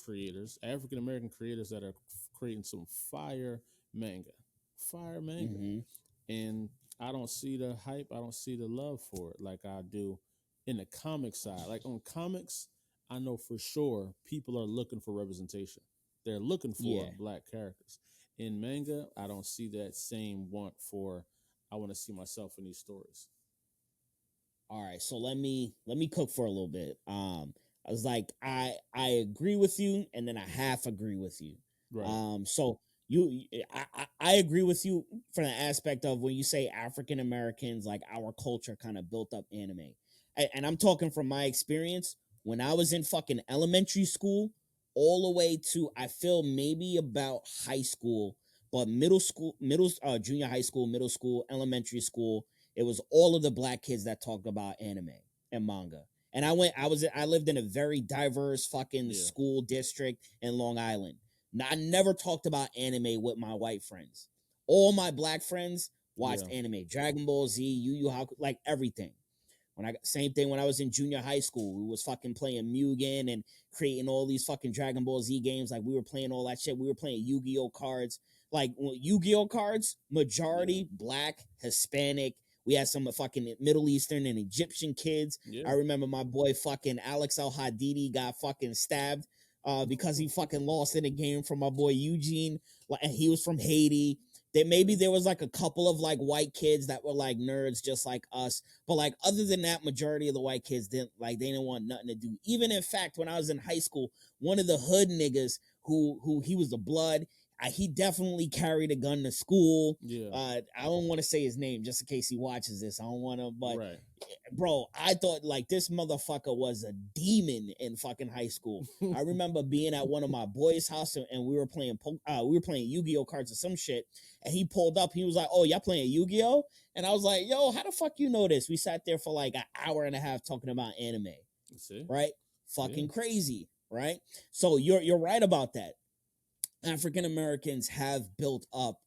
S1: creators, African American creators that are creating some fire manga.
S2: Mm-hmm.
S1: And I don't see the hype. I don't see the love for it like I do in the comic side. Like on comics, I know for sure people are looking for representation. They're looking for
S2: Yeah.
S1: black characters. In manga, I don't see that same want for I want to see myself in these stories.
S2: All right, so let me cook for a little bit. I was like, I agree with you, and then I half agree with you.
S1: Right.
S2: So I agree with you from the aspect of when you say African Americans, like our culture kind of built up anime, and I'm talking from my experience when I was in fucking elementary school, all the way to I feel maybe about high school, but junior high school, middle school, elementary school, it was all of the black kids that talked about anime and manga. And I lived in a very diverse fucking
S1: Yeah.
S2: school district in Long Island. Now, I never talked about anime with my white friends. All my black friends watched
S1: Yeah.
S2: anime, Dragon Ball Z, Yu Yu Hakusho, like everything. Same thing when I was in junior high school. We was fucking playing Mugen and creating all these fucking Dragon Ball Z games. Like we were playing all that shit. We were playing Yu-Gi-Oh cards. Like Yu-Gi-Oh cards, majority black, Hispanic. We had some fucking Middle Eastern and Egyptian kids.
S1: Yeah.
S2: I remember my boy fucking Alex El Hadidi got fucking stabbed because he fucking lost in a game from my boy Eugene. And he was from Haiti. Maybe there was like a couple of like white kids that were like nerds just like us, but like other than that, majority of the white kids they didn't want nothing to do. Even in fact, when I was in high school, one of the hood niggas who he was the blood, he definitely carried a gun to school.
S1: Yeah.
S2: I don't want to say his name just in case he watches this. I don't want to, but
S1: right.
S2: Bro, I thought like this motherfucker was a demon in fucking high school. I remember being at one of my boys' house and we were playing Yu-Gi-Oh cards or some shit, and he pulled up. He was like, "Oh, y'all playing Yu-Gi-Oh?" And I was like, "Yo, how the fuck you know this?" We sat there for like an hour and a half talking about anime.
S1: See?
S2: Right? Fucking crazy, right? So you're right about that. African Americans have built up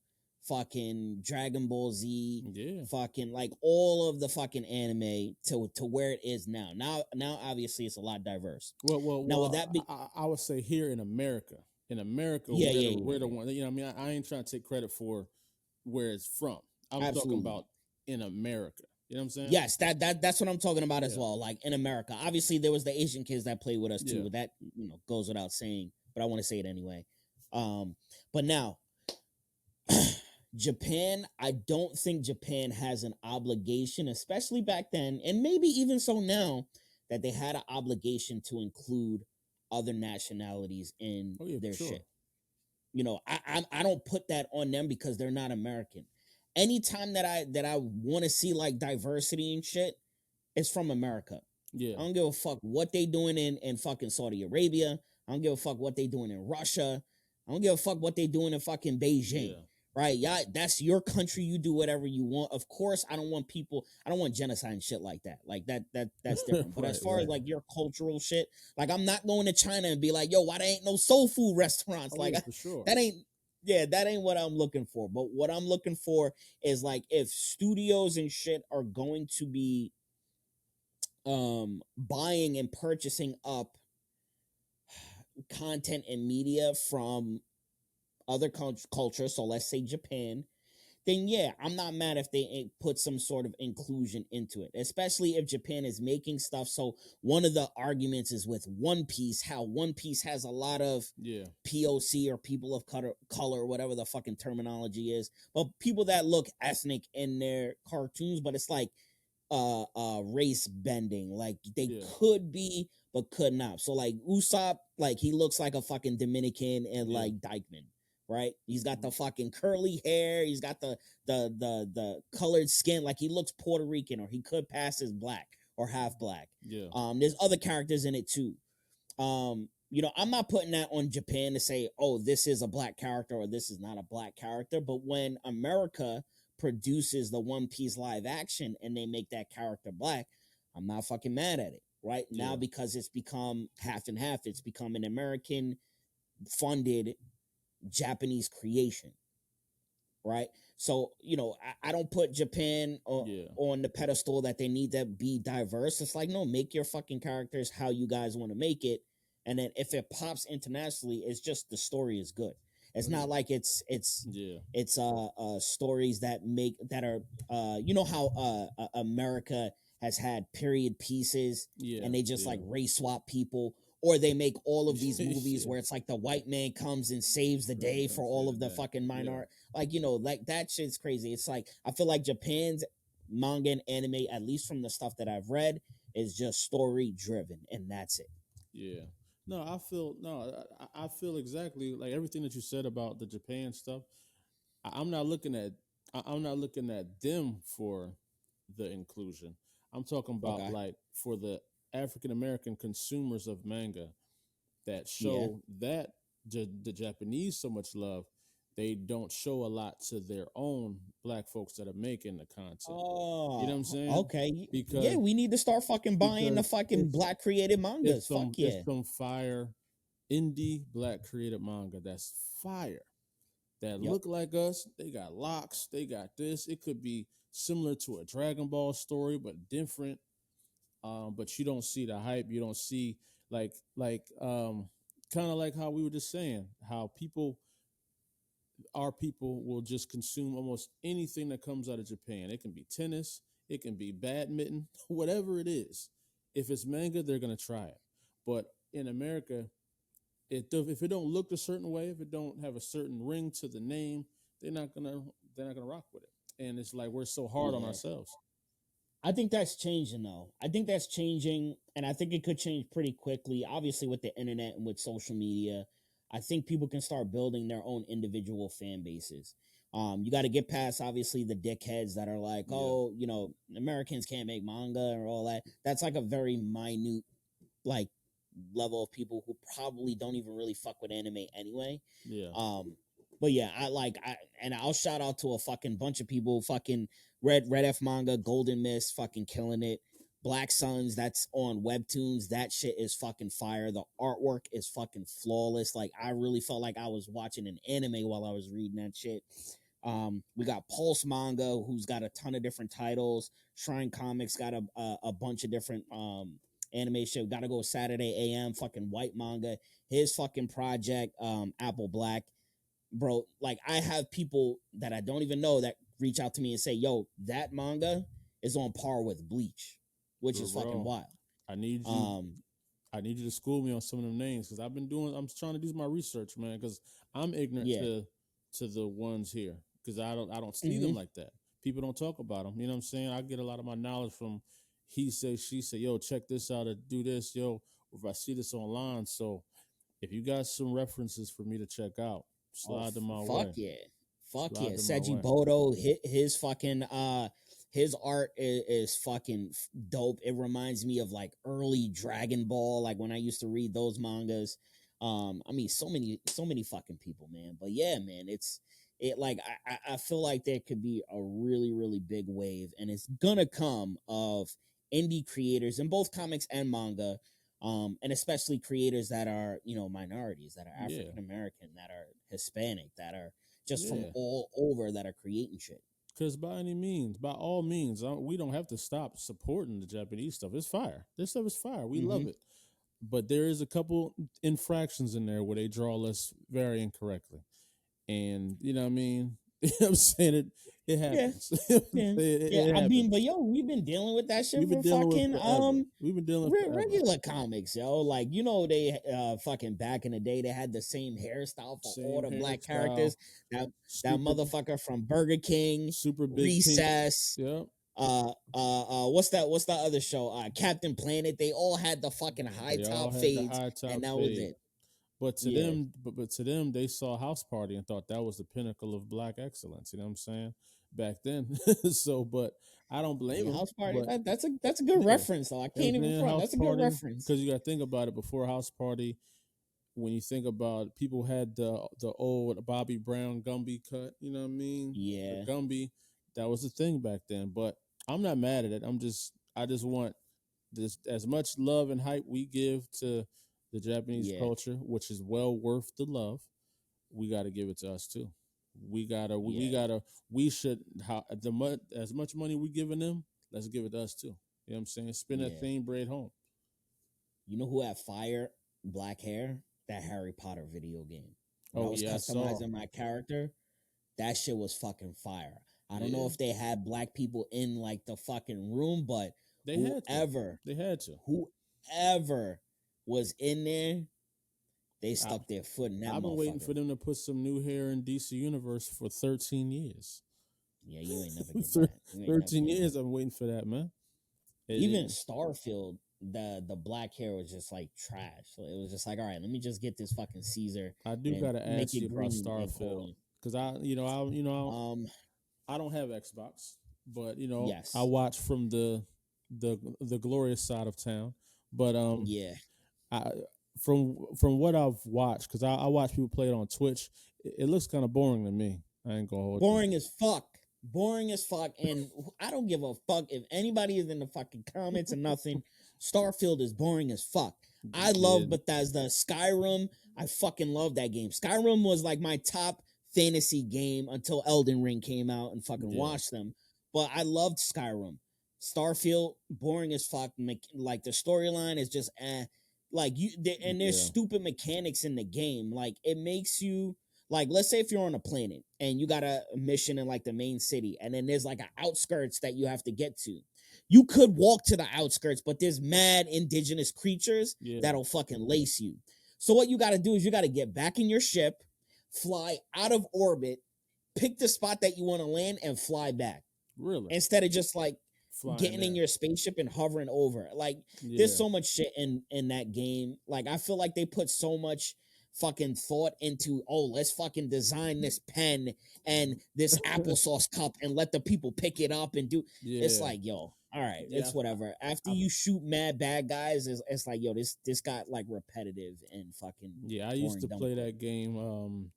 S2: fucking Dragon Ball Z, fucking like all of the fucking anime to where it is now. Now obviously it's a lot diverse.
S1: Now would that be? I would say here in America, we're the one. You know, what I mean, I ain't trying to take credit for where it's from. I'm talking about in America. You know what I'm saying?
S2: Yes, that's what I'm talking about as well. Like in America, obviously there was the Asian kids that played with us too. But that goes without saying. But I want to say it anyway. But now, Japan, I don't think Japan has an obligation, especially back then, and maybe even so now, that they had an obligation to include other nationalities in their shit. You know, I don't put that on them because they're not American. Anytime that I want to see like diversity and shit, it's from America.
S1: Yeah.
S2: I don't give a fuck what they doing in fucking Saudi Arabia. I don't give a fuck what they doing in Russia. I don't give a fuck what they doing in fucking Beijing. Yeah. Right? Yeah, that's your country. You do whatever you want. Of course, I don't want genocide and shit like that. Like that's different. But as far as like your cultural shit, like I'm not going to China and be like, yo, why there ain't no soul food restaurants?
S1: For sure.
S2: That ain't what I'm looking for. But what I'm looking for is like if studios and shit are going to be buying and purchasing up content and media from other cultures, so let's say Japan, then yeah, I'm not mad if they put some sort of inclusion into it, especially if Japan is making stuff. So one of the arguments is with One Piece, how One Piece has a lot of POC or people of color, whatever the fucking terminology is, but people that look ethnic in their cartoons, but it's like race bending, like they could be but could not. So like Usopp, like he looks like a fucking Dominican and like Dykeman, right? He's got the fucking curly hair, he's got the colored skin, like he looks Puerto Rican, or he could pass as black or half black. There's other characters in it too. You know, I'm not putting that on Japan to say, oh, this is a black character or this is not a black character, but when America produces the One Piece live action and they make that character black, I'm not fucking mad at it right now, because it's become half and half. It's become an American funded Japanese creation, right? So, you know, I don't put Japan on the pedestal that they need to be diverse. It's like, no, make your fucking characters how you guys want to make it, and then if it pops internationally, it's just the story is good. It's not like it's stories that are you know how America has had period pieces and they just like race swap people, or they make all of these movies where it's like the white man comes and saves the day for all of the fucking minority. Like, you know, like that shit's crazy. It's like I feel like Japan's manga and anime, at least from the stuff that I've read, is just story driven, and that's it.
S1: Yeah. No, I feel exactly like everything that you said about the Japan stuff. I'm not looking at them for the inclusion. I'm talking about like for the African American consumers of manga that show that the Japanese so much love, they don't show a lot to their own black folks that are making the content.
S2: Oh,
S1: you know what I'm saying?
S2: Okay.
S1: Because
S2: we need to start fucking buying the fucking black created mangas.
S1: It's some fire indie black created manga that's fire. That look like us. They got locks. They got this. It could be similar to a Dragon Ball story, but different. but you don't see the hype. You don't see like kind of like how we were just saying, how our people will just consume almost anything that comes out of Japan. It can be tennis, it can be badminton, whatever it is. If it's manga, they're gonna try it. But in America, if it don't look a certain way, if it don't have a certain ring to the name, they're not gonna rock with it. And it's like we're so hard on
S2: Yeah.
S1: ourselves.
S2: I think that's changing though. I think that's changing, and I think it could change pretty quickly. Obviously, with the internet and with social media, I think people can start building their own individual fan bases. You got to get past obviously the dickheads that are like,
S1: Yeah.
S2: oh, Americans can't make manga or all that. That's like a very minute, like, level of people who probably don't even really fuck with anime anyway.
S1: Yeah.
S2: But yeah, I'll shout out to a fucking bunch of people. Fucking Red F Manga, Golden Mist, fucking killing it. Black Suns, that's on Webtoons. That shit is fucking fire. The artwork is fucking flawless. Like, I really felt like I was watching an anime while I was reading that shit. We got Pulse Manga, who's got a ton of different titles. Shrine Comics got a bunch of different anime shit. Gotta go Saturday AM, fucking White Manga. His fucking project, Apple Black. Bro, like, I have people that I don't even know that reach out to me and say, yo, that manga is on par with Bleach, which is fucking wild.
S1: I need you to school me on some of them names, because I'm trying to do my research, man, because I'm ignorant to the ones here, because I don't see them like that. People don't talk about them. You know what I'm saying? I get a lot of my knowledge from he say, she say, yo, check this out or do this, yo, or if I see this online. So if you got some references for me to check out, slide them my way.
S2: Fuck yeah. Seiji Bodo, his fucking his art is fucking dope. It reminds me of like early Dragon Ball, like when I used to read those mangas. I mean, so many fucking people, man. But yeah, man, I feel like there could be a really, really big wave, and it's gonna come of indie creators in both comics and manga. And especially creators that are, minorities, that are African American, that are Hispanic, that are just from all over, that are creating shit.
S1: Because by all means, we don't have to stop supporting the Japanese stuff. It's fire. This stuff is fire. We love it. But there is a couple infractions in there where they draw us very incorrectly. And, you know what I mean? You know what I'm saying? It happens.
S2: Yeah. I mean, but yo, we've been dealing with that shit for fucking
S1: we've been dealing with
S2: regular comics, yo. Like, they fucking back in the day, they had the same hairstyle for all the black characters. That motherfucker from Burger King,
S1: super big
S2: Recess.
S1: Yep.
S2: What's that other show? Captain Planet. They all had the fucking high top fades, and that was it.
S1: But to them, they saw House Party and thought that was the pinnacle of black excellence. You know what I'm saying? Back then. So, but I don't blame them.
S2: House Party. That's a good reference, though. I can't even front. That's a good reference.
S1: Because you got to think about it. Before House Party, when you think about it, people had the old Bobby Brown Gumby cut. You know what I mean?
S2: Yeah.
S1: The Gumby. That was the thing back then. But I'm not mad at it. I just want this, as much love and hype we give to the Japanese culture, which is well worth the love, we got to give it to us too. We should, as much money we giving them, let's give it to us too. You know what I'm saying? Spend that thing bread home.
S2: You know who had fire black hair? That Harry Potter video game. When I was customizing my character, that shit was fucking fire. I don't know if they had black people in like the fucking room, but whoever was in there, they stuck their foot in that motherfucker.
S1: I've been waiting for them to put some new hair in DC Universe for 13 years.
S2: Yeah, you ain't never get that.
S1: 13 years I've been waiting for that, man.
S2: Even Starfield, the black hair was just like trash. So it was just like, all right, let me just get this fucking Caesar.
S1: I do gotta ask you about Starfield, because I don't have Xbox, but I watch from the glorious side of town. But from what I've watched, because I watch people play it on Twitch, it looks kind of boring to me. I ain't gonna hold
S2: boring as fuck. Boring as fuck, and I don't give a fuck if anybody is in the fucking comments or nothing. Starfield is boring as fuck. I love Bethesda. Skyrim, I fucking love that game. Skyrim was like my top fantasy game until Elden Ring came out and fucking watched them. But I loved Skyrim. Starfield, boring as fuck. Like the storyline is just like and there's
S1: Yeah.
S2: stupid mechanics in the game. Like it makes you like, let's say if you're on a planet and you got a mission in like the main city, and then there's like an outskirts that you have to get to. You could walk to the outskirts, but there's mad indigenous creatures
S1: Yeah.
S2: that'll fucking lace you. So what you got to do is you got to get back in your ship, fly out of orbit, pick the spot that you want to land, and fly back
S1: Really?
S2: instead of just like
S1: Flying
S2: getting in
S1: there.
S2: your spaceship and hovering over. Like
S1: Yeah.
S2: there's so much shit in that game. Like I feel like they put so much fucking thought into, oh, let's fucking design this pen and this applesauce cup and let the people pick it up and do.
S1: Yeah.
S2: It's like, yo, all right,
S1: Yeah,
S2: it's whatever. After you shoot mad bad guys, it's like, yo, this got like repetitive and fucking
S1: Yeah, I used to
S2: boring,
S1: play
S2: dumb.
S1: that game.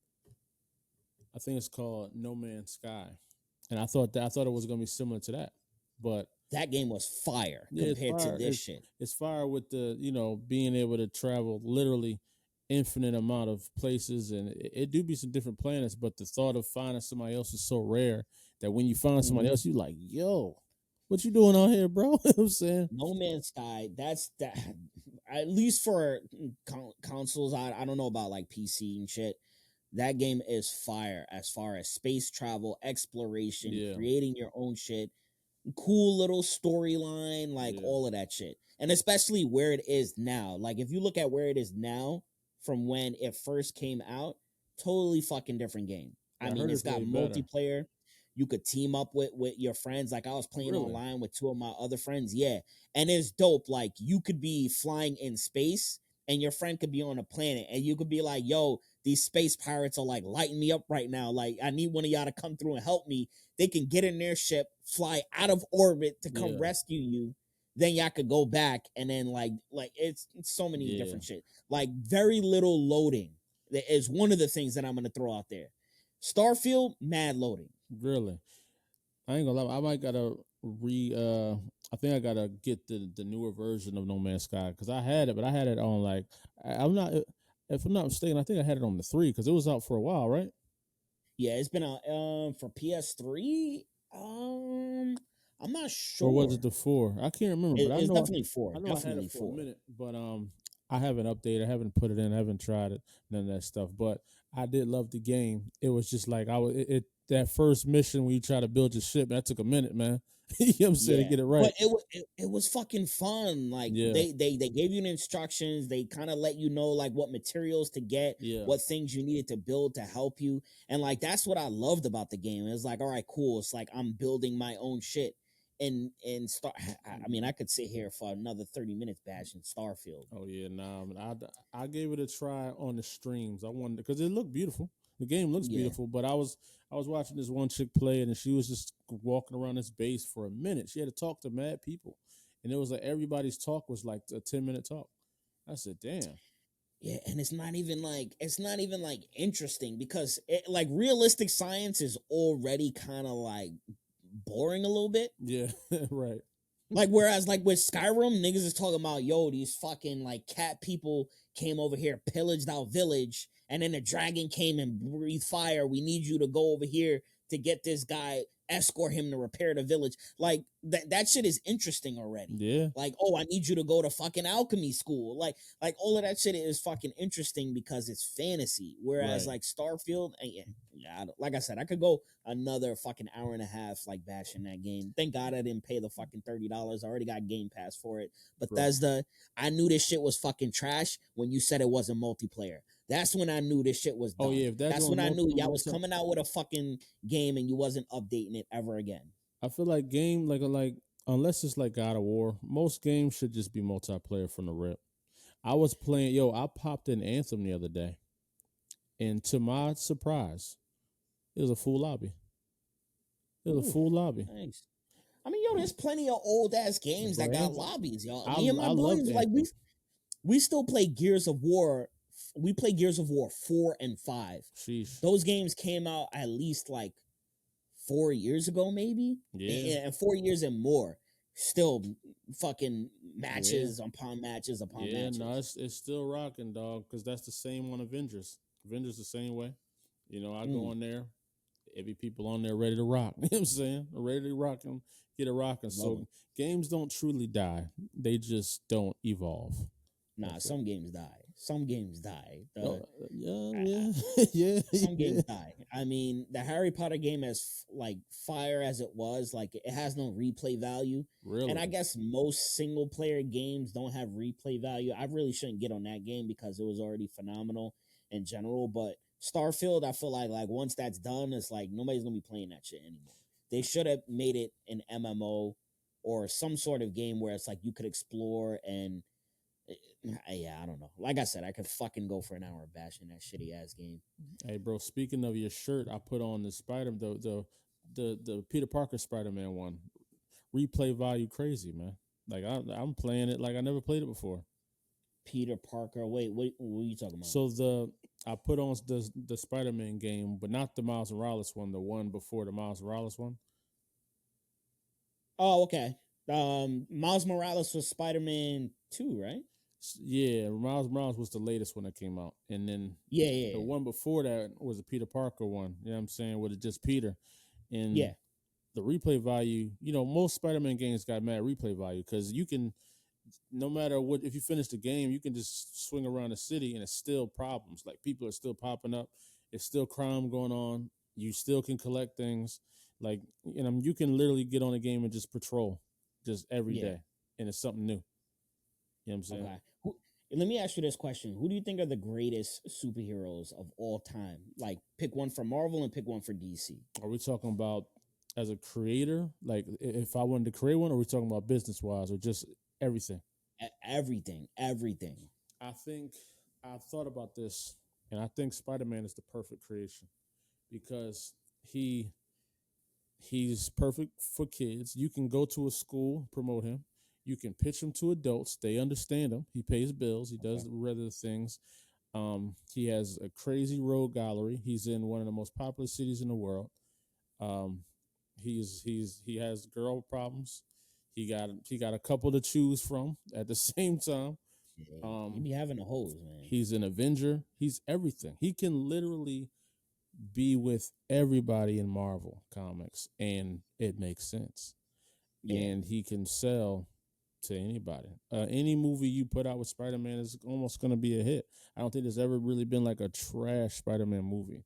S1: I think it's called No Man's Sky, and I thought it was gonna be similar to that, but
S2: That game was fire
S1: yeah, it's
S2: compared to
S1: fire.
S2: this shit.
S1: It's fire with the being able to travel literally infinite amount of places, and it do be some different planets. But the thought of finding somebody else is so rare that when you find somebody else, you like, yo, what you doing out here, bro? You know what I'm saying?
S2: No Man's Sky, that's that. At least for consoles, I don't know about like PC and shit. That game is fire as far as space travel, exploration,
S1: Yeah.
S2: creating your own shit, cool little storyline, like
S1: Yeah.
S2: all of that shit. And especially where it is now. Like if you look at where it is now from when it first came out, totally fucking different game.
S1: Yeah,
S2: I
S1: I
S2: mean,
S1: heard
S2: it's
S1: it's
S2: got
S1: way better.
S2: multiplayer. You could team up with your friends. Like I was playing
S1: Really?
S2: online with two of my other friends. Yeah. And it's dope. Like you could be flying in space and your friend could be on a planet and you could be like, yo, these space pirates are like lighting me up right now. Like I need one of y'all to come through and help me. They can get in their ship, fly out of orbit to come
S1: Yeah.
S2: rescue you. Then y'all could go back and then like it's so many
S1: Yeah.
S2: different shit. Like very little loading is one of the things that I'm gonna throw out there. Starfield, mad loading.
S1: Really? I ain't gonna lie. I might gotta I think I gotta get the newer version of No Man's Sky because I had it, but I had it on like I'm not. If I'm not mistaken, I think I had it on the 3 because it was out for a while, right?
S2: Yeah, it's been out for PS3. I'm not sure.
S1: Or was it the 4? I can't remember, but I
S2: It's
S1: know
S2: definitely four.
S1: I know I had
S2: Definitely
S1: it for a
S2: four.
S1: minute, but I haven't updated, I haven't put it in, I haven't tried it, none of that stuff. But I did love the game. It was just like that first mission when you try to build your ship, that took a minute, man. You know what I'm saying, to get it right.
S2: But it was fucking fun. Like
S1: Yeah.
S2: they gave you the instructions. They kind of let you know like what materials to get,
S1: Yeah.
S2: what things you needed to build to help you. And like that's what I loved about the game. It was like, all right, cool. It's like I'm building my own shit. And start. I mean, I could sit here for another 30 minutes bashing Starfield.
S1: Oh yeah, nah. I gave it a try on the streams. I wanted because it looked beautiful. The game looks beautiful, but I was watching this one chick play it, and she was just walking around this base for a minute. She had to talk to mad people, and it was like everybody's talk was like a 10-minute talk. I said, "Damn."
S2: Yeah, and it's not even like interesting because like realistic science is already kind of like boring a little bit.
S1: Yeah, right.
S2: Like whereas like with Skyrim, niggas is talking about, yo, these fucking like cat people came over here, pillaged our village, and then the dragon came and breathed fire. We need you to go over here to get this guy, escort him to repair the village. Like that shit is interesting already.
S1: Yeah.
S2: Like, oh, I need you to go to fucking alchemy school. Like all of that shit is fucking interesting because it's fantasy. Whereas
S1: Right.
S2: like Starfield, like I said, I could go another fucking hour and a half like bashing that game. Thank God I didn't pay the fucking $30. I already got Game Pass for it. Bethesda, I knew this shit was fucking trash when you said it wasn't multiplayer. That's when I knew this shit was done.
S1: Oh yeah, if
S2: that's when I knew y'all was coming out with a fucking game and you wasn't updating it ever again.
S1: I feel like game like unless it's like God of War, most games should just be multiplayer from the rip. I was playing, I popped in Anthem the other day, and to my surprise, it was a full lobby. It was a full lobby.
S2: Nice. I mean, there's plenty of old ass games that got lobbies, y'all. Me and my boys, like we still play Gears of War. We play Gears of War 4 and 5.
S1: Sheesh.
S2: Those games came out at least like 4 years ago, maybe.
S1: Yeah.
S2: And 4 years and more. Still fucking matches upon matches upon matches.
S1: Yeah, no, it's still rocking, dog, because that's the same on Avengers. Avengers the same way. I go in there, Every people on there ready to rock. You know what I'm saying? Ready to rock them, get it rocking.
S2: Love
S1: So
S2: 'em.
S1: games don't truly die. They just don't evolve.
S2: Nah,
S1: That's it.
S2: some games die. Some games die.
S1: Yeah, yeah,
S2: Some
S1: yeah.
S2: games die. I mean, the Harry Potter game, as like fire as it was, like it has no replay value.
S1: Really?
S2: And I guess most single player games don't have replay value. I really shouldn't get on that game because it was already phenomenal in general. But Starfield, I feel like once that's done, it's like nobody's gonna be playing that shit anymore. They should have made it an MMO or some sort of game where it's like you could explore and yeah, I don't know. Like I said, I could fucking go for an hour bashing that shitty ass game.
S1: Hey, bro. Speaking of your shirt, I put on the the Peter Parker Spider-Man one. Replay value crazy, man. Like I'm playing it like I never played it before.
S2: Peter Parker. Wait, what are you talking about?
S1: So I put on the Spider-Man game, but not the Miles Morales one, the one before the Miles Morales one.
S2: Oh, okay. Miles Morales was Spider-Man 2, right?
S1: Yeah, Miles Morales was the latest one that came out, and then
S2: Yeah.
S1: the one before that was the Peter Parker one. You know what I'm saying? With it just Peter, and
S2: Yeah.
S1: the replay value. You know, most Spider-Man games got mad replay value because you can, no matter what, if you finish the game, you can just swing around the city and it's still problems. Like people are still popping up. It's still crime going on. You still can collect things. Like, you know, you can literally get on a game and just patrol just every
S2: Yeah.
S1: day. And it's something new. You know what I'm saying?
S2: Okay. Let me ask you this question. Who do you think are the greatest superheroes of all time? Like, pick one for Marvel and pick one for DC.
S1: Are we talking about as a creator? Like, if I wanted to create one, or are we talking about business wise, or just everything?
S2: Everything.
S1: I think I've thought about this, and I think Spider-Man is the perfect creation because he's perfect for kids. You can go to a school, promote him. You can pitch him to adults. They understand him. He pays bills. He does regular things. He has a crazy road gallery. He's in one of the most popular cities in the world. Um, he has girl problems. He got a couple to choose from at the same time.
S2: Yeah, you be having a hose, man.
S1: He's an Avenger. He's everything. He can literally be with everybody in Marvel comics, and it makes sense.
S2: Yeah.
S1: And he can sell to anybody. Any movie you put out with Spider-Man is almost going to be a hit. I don't think there's ever really been like a trash Spider-Man movie.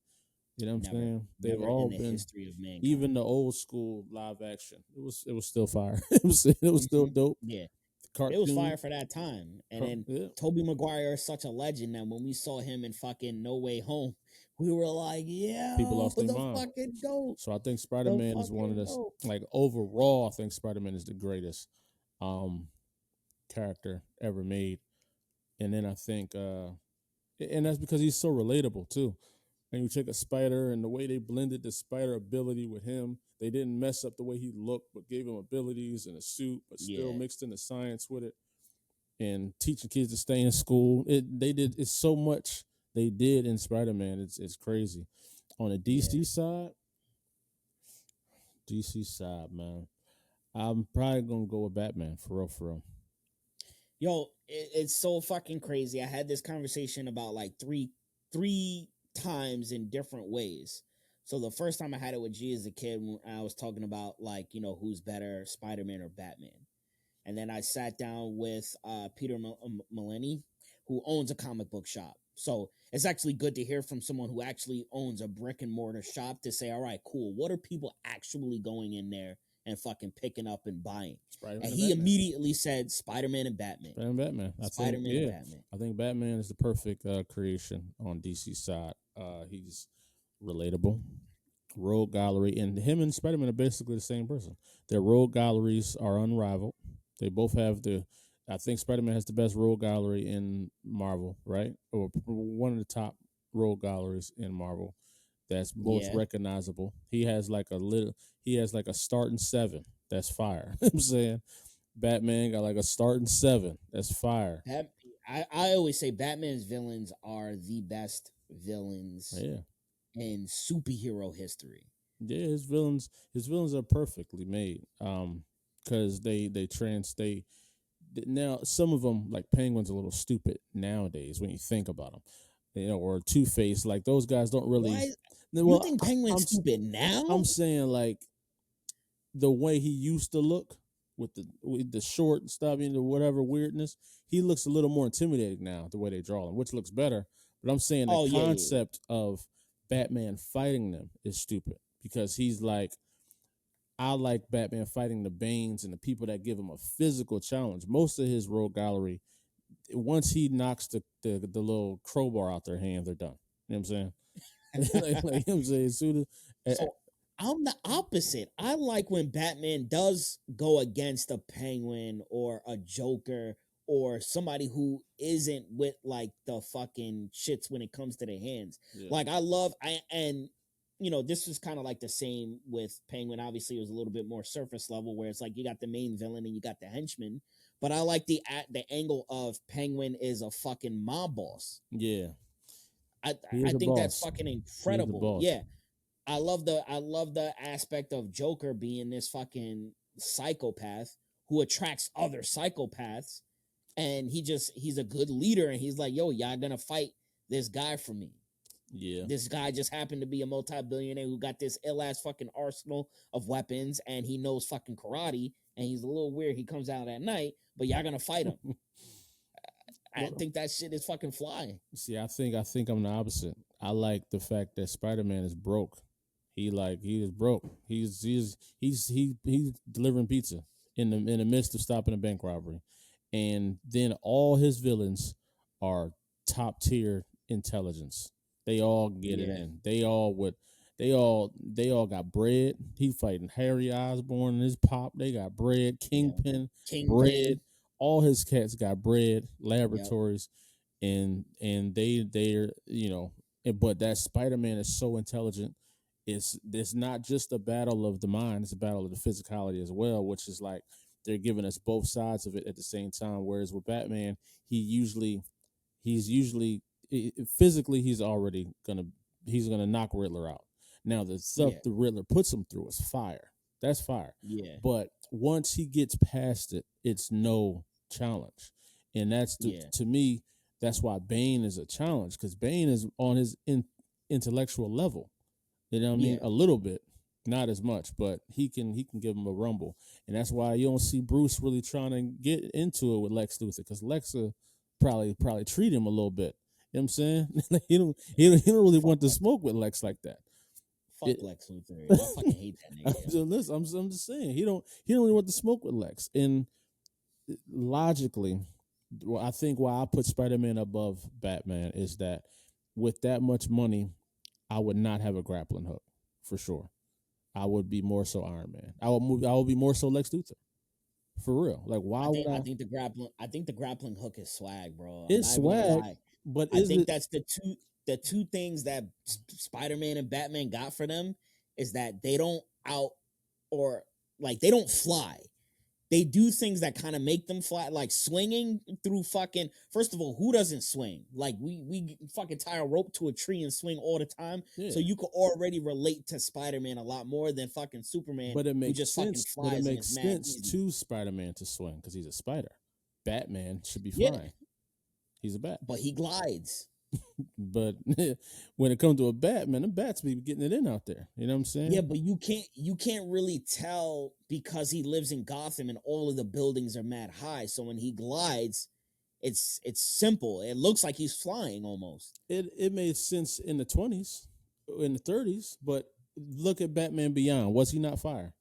S1: You know what I'm saying? They've
S2: Never
S1: all
S2: in the
S1: been,
S2: history of mankind.
S1: even the old school live action. It was still fire. it was still dope.
S2: Yeah.
S1: Cartoon.
S2: It was fire for that time. And then
S1: Yeah.
S2: Tobey Maguire is such a legend that when we saw him in fucking No Way Home, we were like, yeah,
S1: People lost their
S2: the
S1: mind.
S2: fucking GOAT.
S1: So I think Spider-Man is one of the, like, overall, I think Spider-Man is the greatest character ever made. And then I think and that's because he's so relatable too. And you take a spider, and the way they blended the spider ability with him, they didn't mess up the way he looked, but gave him abilities and a suit, but still mixed in the science with it. And teaching kids to stay in school. It's so much they did in Spider-Man. It's crazy. On the DC side, man, I'm probably gonna go with Batman for real.
S2: Yo, it's so fucking crazy. I had this conversation about like three times in different ways. So the first time I had it with G as a kid, when I was talking about like, you know, who's better, Spider-Man or Batman. And then I sat down with Peter Malini, who owns a comic book shop. So it's actually good to hear from someone who actually owns a brick and mortar shop to say, all right, cool, what are people actually going in there and fucking picking up and buying?
S1: Spider-Man
S2: and he
S1: Batman.
S2: Immediately said Spider-Man and Batman.
S1: Batman.
S2: Spider-Man and Batman.
S1: I think Batman is the perfect creation on DC side. He's relatable. Rogue gallery, and him and Spider-Man are basically the same person. Their rogue galleries are unrivaled. They both have I think Spider-Man has the best rogue gallery in Marvel, right? Or one of the top rogue galleries in Marvel. That's most recognizable. He has like a starting 7. That's fire. I'm saying Batman got like a starting 7. That's fire.
S2: I always say Batman's villains are the best villains in superhero history.
S1: Yeah, his villains are perfectly made. Because they now some of them, like Penguin's a little stupid nowadays when you think about him. or Two-Face. Like those guys don't really.
S2: Why?
S1: Well,
S2: You think Penguin's stupid now?
S1: I'm saying like the way he used to look with the short stuff or whatever weirdness, he looks a little more intimidating now. The way they draw him, which looks better. But I'm saying the concept of Batman fighting them is stupid because he's like, I like Batman fighting the Banes and the people that give him a physical challenge. Most of his rogue gallery, once he knocks the little crowbar out their hand, they're done. You know what I'm saying? like I'm saying, soon as,
S2: So I'm the opposite. I like when Batman does go against a Penguin or a Joker or somebody who isn't with like the fucking shits when it comes to their hands.
S1: Yeah.
S2: Like and this was kind of like the same with Penguin. Obviously, it was a little bit more surface level where it's like you got the main villain and you got the henchman. But I like the angle of Penguin is a fucking mob boss.
S1: Yeah.
S2: I think that's fucking incredible. Yeah. I love the aspect of Joker being this fucking psychopath who attracts other psychopaths, and he's a good leader, and he's like, yo, y'all gonna fight this guy for me.
S1: Yeah.
S2: This guy just happened to be a multi-billionaire who got this ill-ass fucking arsenal of weapons, and he knows fucking karate, and he's a little weird. He comes out at night, but y'all gonna fight him. I think that shit is fucking flying.
S1: See, I think I'm the opposite. I like the fact that Spider-Man is broke. He is broke. He's delivering pizza in the midst of stopping a bank robbery, and then all his villains are top tier intelligence. They all get it in. They all got bread. He fighting Harry Osborn and his pop. They got bread. Kingpin. Bread. All his cats got bread. Laboratories, and they're but that Spider-Man is so intelligent. It's not just a battle of the mind; it's a battle of the physicality as well, which is like they're giving us both sides of it at the same time. Whereas with Batman, he's usually physically he's gonna knock Riddler out. Now the stuff the Riddler puts him through is fire. That's fire.
S2: Yeah.
S1: But once he gets past it, it's no challenge, and that's to me that's why Bane is a challenge, because Bane is on his intellectual level. You know what I mean? A little bit, not as much, but he can give him a rumble, and that's why you don't see Bruce really trying to get into it with Lex Luthor, because Lex will probably treat him a little bit. You know what I'm saying? he don't really want to smoke with Lex like that.
S2: Fuck Lex Luthor. I fucking hate that nigga.
S1: I'm just saying he don't really want to smoke with Lex, and logically, I think why I put Spider-Man above Batman is that with that much money, I would not have a grappling hook for sure. I would be more so Iron Man. I would be more so Lex Luthor. For real. Like why would I
S2: think the grappling hook is swag, bro.
S1: It's swag, but
S2: I think that's the two things that Spider-Man and Batman got for them is that they don't they don't fly. They do things that kind of make them fly, like swinging through fucking. First of all, who doesn't swing? Like we fucking tie a rope to a tree and swing all the time. Yeah. So you could already relate to Spider-Man a lot more than fucking Superman.
S1: But it makes
S2: just
S1: sense.
S2: Fucking flies
S1: but it makes sense to Spider-Man to swing because he's a spider. Batman should be flying. He's a bat,
S2: but he glides.
S1: But when it comes to a Batman, the bats be getting it in out there. You know what I'm saying?
S2: Yeah, but you can't really tell because he lives in Gotham and all of the buildings are mad high. So when he glides, it's simple. It looks like he's flying almost.
S1: It made sense in the 20s, in the 30s, but look at Batman Beyond. Was he not fire?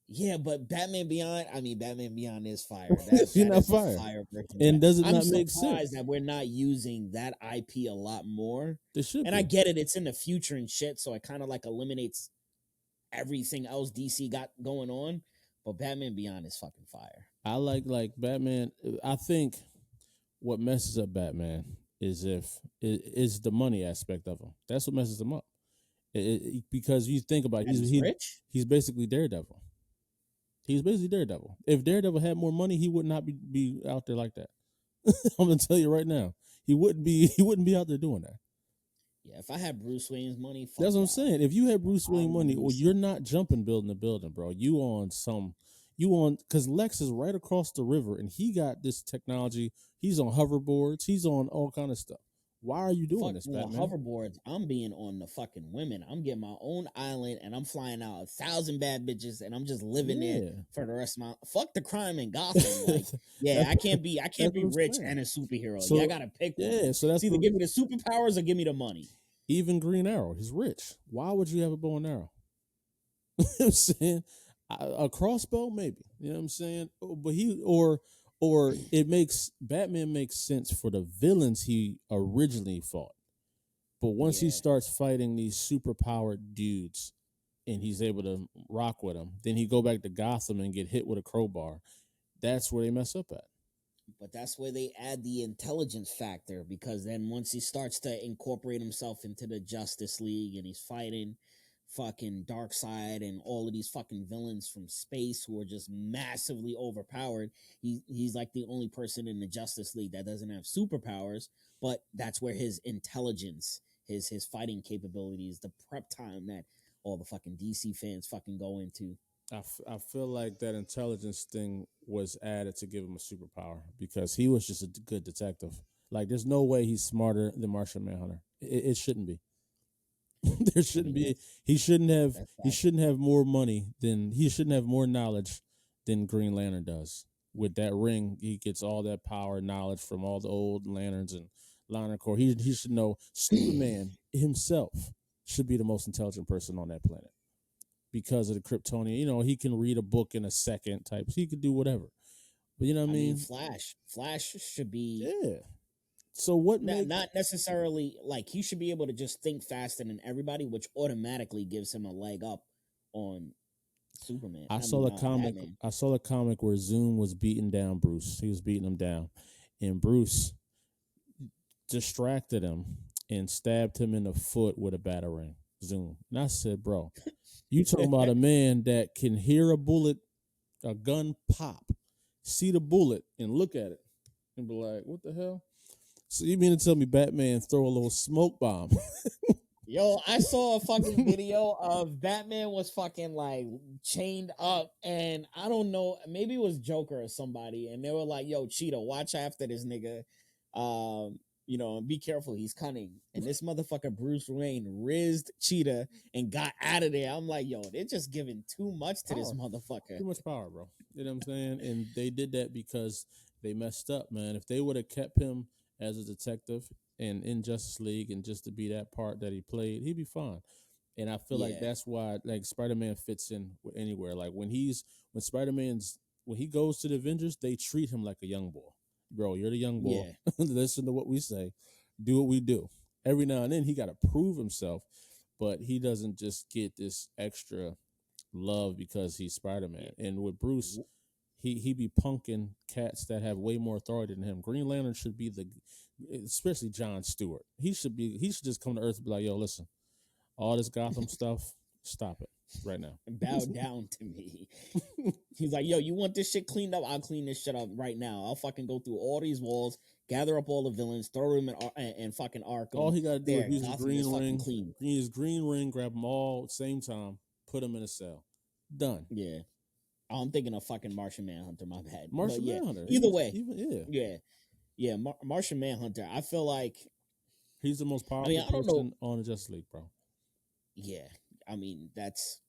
S2: Yeah, but Batman Beyond is fire. That's not fire. Fire version.
S1: And does it not
S2: I'm
S1: make sense?
S2: surprised that we're not using that IP a lot more.
S1: There should
S2: and
S1: be.
S2: I get it. It's in the future and shit, so it kind of like eliminates everything else DC got going on. But Batman Beyond is fucking fire.
S1: I like Batman. I think what messes up Batman is the money aspect of him. That's what messes him up. Because you think about it, he's
S2: rich.
S1: He's basically Daredevil. He's basically Daredevil. If Daredevil had more money, he would not be out there like that. I'm gonna tell you right now, he wouldn't be out there doing that.
S2: Yeah, if I had Bruce Wayne's money,
S1: that's what I'm saying. If you had Bruce Wayne money, well, you're not jumping building to building, bro. Because Lex is right across the river, and he got this technology. He's on hoverboards. He's on all kind of stuff. Why are you doing
S2: Fuck
S1: this,
S2: more
S1: Batman?
S2: hoverboards. I'm being on the fucking women. I'm getting my own island and I'm flying out 1,000 bad bitches and I'm just living there
S1: Yeah.
S2: for the rest of my fuck the crime in Gotham. Like, yeah,
S1: That's,
S2: I can't
S1: that's
S2: be
S1: what I'm
S2: rich
S1: saying.
S2: and a superhero. Yeah, I
S1: So
S2: gotta pick one.
S1: yeah, so
S2: It's
S1: that's
S2: either
S1: what
S2: give me the superpowers or give me the money.
S1: even Green Arrow, he's rich. Why would you have a bow and arrow? You know what I'm saying? A crossbow, maybe. You know what I'm saying? But or it makes Batman makes sense for the villains he originally fought. But once he
S2: Yeah.
S1: starts fighting these superpowered dudes and he's able to rock with them, then he go back to Gotham and get hit with a crowbar. That's where they mess up at.
S2: But that's where they add the intelligence factor, because then once he starts to incorporate himself into the Justice League and he's fighting fucking Darkseid and all of these fucking villains from space who are just massively overpowered, he's like the only person in the Justice League that doesn't have superpowers, but that's where his intelligence, his fighting capabilities, the prep time that all the fucking DC fans fucking go into.
S1: I feel like that intelligence thing was added to give him a superpower because he was just a good detective. Like, there's no way he's smarter than Martian Manhunter. It shouldn't be. There
S2: I
S1: shouldn't
S2: mean,
S1: be. He shouldn't have.
S2: that's
S1: He
S2: facts.
S1: shouldn't have more money than. He shouldn't have more knowledge than Green Lantern does. With that ring, he gets all that power, knowledge from all the old lanterns and Lantern Corps. He should know. Superman himself should be the most intelligent person on that planet because of the Kryptonian. You know, he can read a book in a second. Type. He could do whatever. But you know what I
S2: I mean,
S1: mean?
S2: Flash should be
S1: Yeah. So what makes
S2: not necessarily like he should be able to just think faster than everybody, which automatically gives him a leg up on Superman.
S1: I
S2: I
S1: saw
S2: mean,
S1: the comic.
S2: Batman.
S1: I saw the comic where Zoom was beating down Bruce. He was beating him down, and Bruce distracted him and stabbed him in the foot with a batarang. Zoom. And I said, "Bro, you talking about a man that can hear a bullet, a gun pop, see the bullet, and look at it, and be like, what the hell?" So you mean to tell me Batman throw a little smoke bomb?
S2: Yo, I saw a fucking video of Batman was fucking like chained up, and I don't know, maybe it was Joker or somebody, and they were like, "Yo, Cheetah, watch after this nigga, and be careful, he's cunning." And this motherfucker Bruce Wayne rizzed Cheetah and got out of there. I'm like, yo, they're just giving too much to this
S1: Power.
S2: motherfucker.
S1: Too much power, bro. You know what I'm saying? And they did that because they messed up, man. If they would have kept him as a detective and in Justice League and just to be that part that he played, he'd be fine. And I feel like
S2: Yeah,
S1: that's why like Spider-Man fits in anywhere. Like when Spider-Man's when he goes to the Avengers, they treat him like a young boy. Bro, you're the young boy.
S2: yeah,
S1: Listen to what we say. Do what we do. Every now and then he got to prove himself, but he doesn't just get this extra love because he's Spider-Man.
S2: yeah.
S1: And with Bruce, he be punking cats that have way more authority than him. Green Lantern should be especially John Stewart. He should just come to Earth and be like, yo, listen, all this Gotham stuff, stop it right now.
S2: Bow down to me. He's like, yo, you want this shit cleaned up? I'll clean this shit up right now. I'll fucking go through all these walls, gather up all the villains, throw them in fucking Arkham.
S1: All he got to do is
S2: There,
S1: use his
S2: Gotham is
S1: green
S2: fucking
S1: ring,
S2: clean.
S1: grab them all at the same time, put them in a cell. Done.
S2: Yeah. Oh, I'm thinking of fucking Martian Manhunter, my bad.
S1: Martian
S2: But yeah,
S1: Manhunter.
S2: either way. Yeah. Martian Manhunter. I feel like,
S1: He's the most
S2: I
S1: powerful
S2: mean, I don't know.
S1: person on the Justice League, bro.
S2: Yeah. I mean, that's,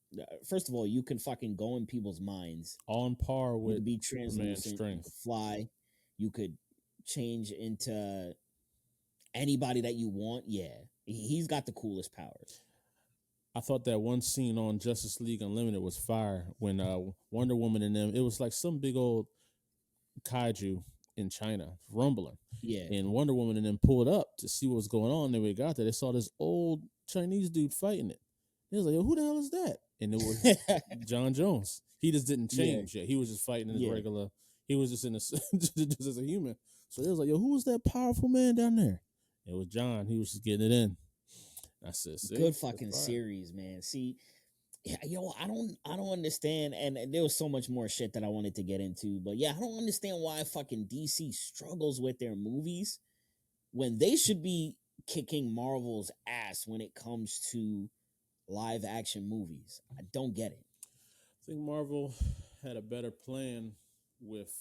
S2: first of all, you can fucking go in people's minds.
S1: On par
S2: You
S1: with
S2: could be
S1: Superman's
S2: translucent. You
S1: strength.
S2: could fly. You could change into anybody that you want. Yeah. He's got the coolest powers.
S1: I thought that one scene on Justice League Unlimited was fire when Wonder Woman and them, it was like some big old kaiju in China rumbling.
S2: Yeah.
S1: And Wonder Woman and them pulled up to see what was going on. Then we got there, they saw this old Chinese dude fighting it. They was like, yo, who the hell is that? And it was John Jones. He just didn't change yet. He was just fighting in his regular, he was just in a, just as a human. So they was like, yo, who was that powerful man down there? It was John. He was just getting it in. I said, see,
S2: good fucking series, man. See, yeah, yo, I don't understand, and there was so much more shit that I wanted to get into, but yeah, I don't understand why fucking DC struggles with their movies when they should be kicking Marvel's ass when it comes to live action movies. I don't get it.
S1: I think Marvel had a better plan with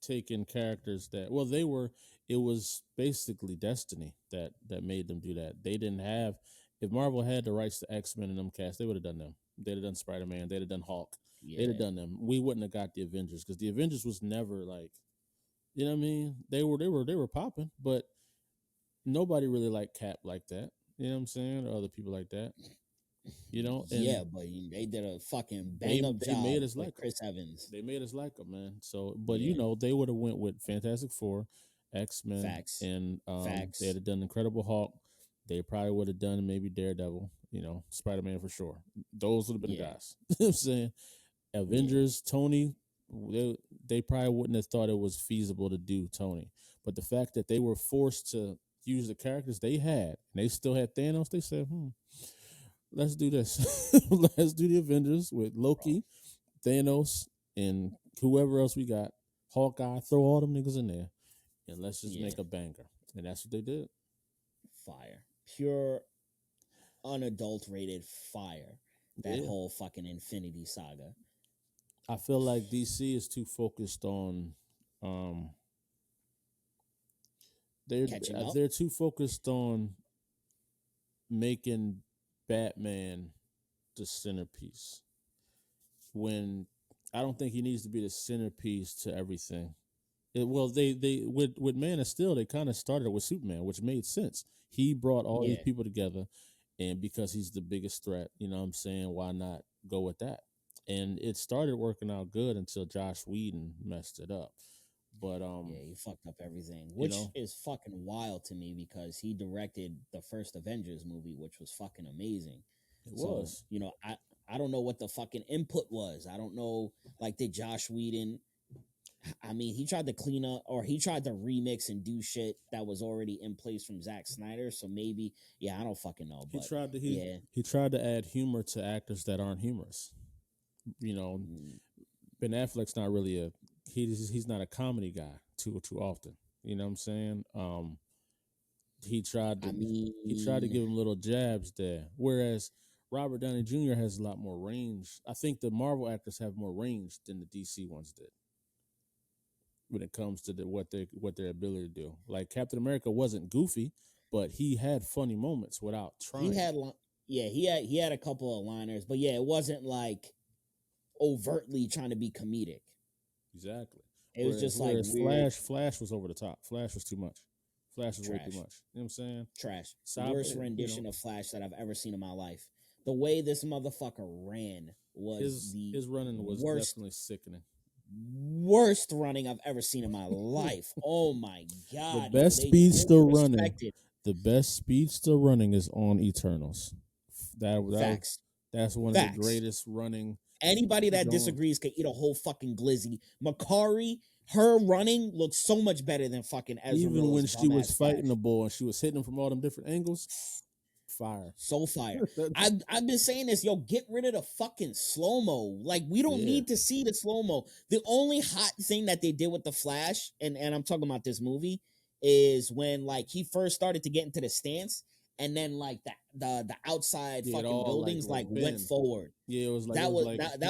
S1: taking characters that they were. It was basically destiny that made them do that. They didn't have. If Marvel had the rights to X-Men and them cast, they would have done them. They'd have done Spider-Man. They'd have done Hulk. They'd have done them. We wouldn't have got the Avengers because the Avengers was never like, you know what I mean? They were popping, but nobody really liked Cap like that. You know what I'm saying? Or other people like that. You know? And
S2: but they did a fucking
S1: they
S2: bang up job
S1: made us
S2: with
S1: like 'em.
S2: Chris Evans.
S1: They made us like them, man. So, but
S2: Yeah.
S1: you know, they would have went with Fantastic Four, X-Men,
S2: Facts.
S1: and
S2: Facts.
S1: they'd have done Incredible Hulk. They probably would have done maybe Daredevil. You know, Spider-Man for sure. Those would have been the
S2: Yeah.
S1: guys. You know what I'm saying? Avengers, Tony. They probably wouldn't have thought it was feasible to do Tony, but the fact that they were forced to use the characters they had, and they still had Thanos, they said, let's do this. Let's do the Avengers with Loki, Thanos, and whoever else we got. Hawkeye, throw all them niggas in there, and let's just make a banger. And that's what they did.
S2: Fire. Pure, unadulterated fire. That whole fucking Infinity Saga.
S1: I feel like DC is too focused on they're too focused on making Batman the centerpiece, when I don't think he needs to be the centerpiece to everything. They with Man of Steel, they kind of started with Superman, which made sense. He brought all these people together, and because he's the biggest threat, you know what I'm saying, why not go with that? And it started working out good until Josh Whedon messed it up. But
S2: he fucked up everything, which is fucking wild to me because he directed the first Avengers movie, which was fucking amazing.
S1: It was.
S2: You know, I don't know what the fucking input was. I don't know, like, did Josh Whedon, I mean, he tried to clean up, or he tried to remix and do shit that was already in place from Zack Snyder. So maybe, I don't fucking know. But
S1: he tried to add humor to actors that aren't humorous. You know, Ben Affleck's not really he's not a comedy guy too often. You know what I'm saying? He tried to give him little jabs there, whereas Robert Downey Jr. has a lot more range. I think the Marvel actors have more range than the DC ones did when it comes to what their ability to do. Like Captain America wasn't goofy, but he had funny moments without trying.
S2: He had a couple of liners, but it wasn't like overtly trying to be comedic.
S1: Exactly.
S2: It was just like weird.
S1: Flash was over the top. Flash was too much. Flash was way too much. You know what I'm saying?
S2: Trash. Worst rendition of Flash that I've ever seen in my life. The way this motherfucker ran was
S1: his running was definitely sickening.
S2: Worst running I've ever seen in my life. Oh my god!
S1: The best speed still running. The best speed still running is on Eternals. That's one of the greatest running.
S2: Anybody that disagrees can eat a whole fucking glizzy. Makari, her running looks so much better than fucking Ezra
S1: Even
S2: Miller's
S1: when she was fighting
S2: Flash.
S1: the bull and she was hitting him from all them different angles. Fire.
S2: So fire. I've been saying this, get rid of the fucking slow-mo. Like, we don't need to see the slow-mo. The only hot thing that they did with the Flash, and I'm talking about this movie, is when, like, he first started to get into the stance, and then, like, the outside fucking buildings like went forward.
S1: Yeah, it was like
S2: that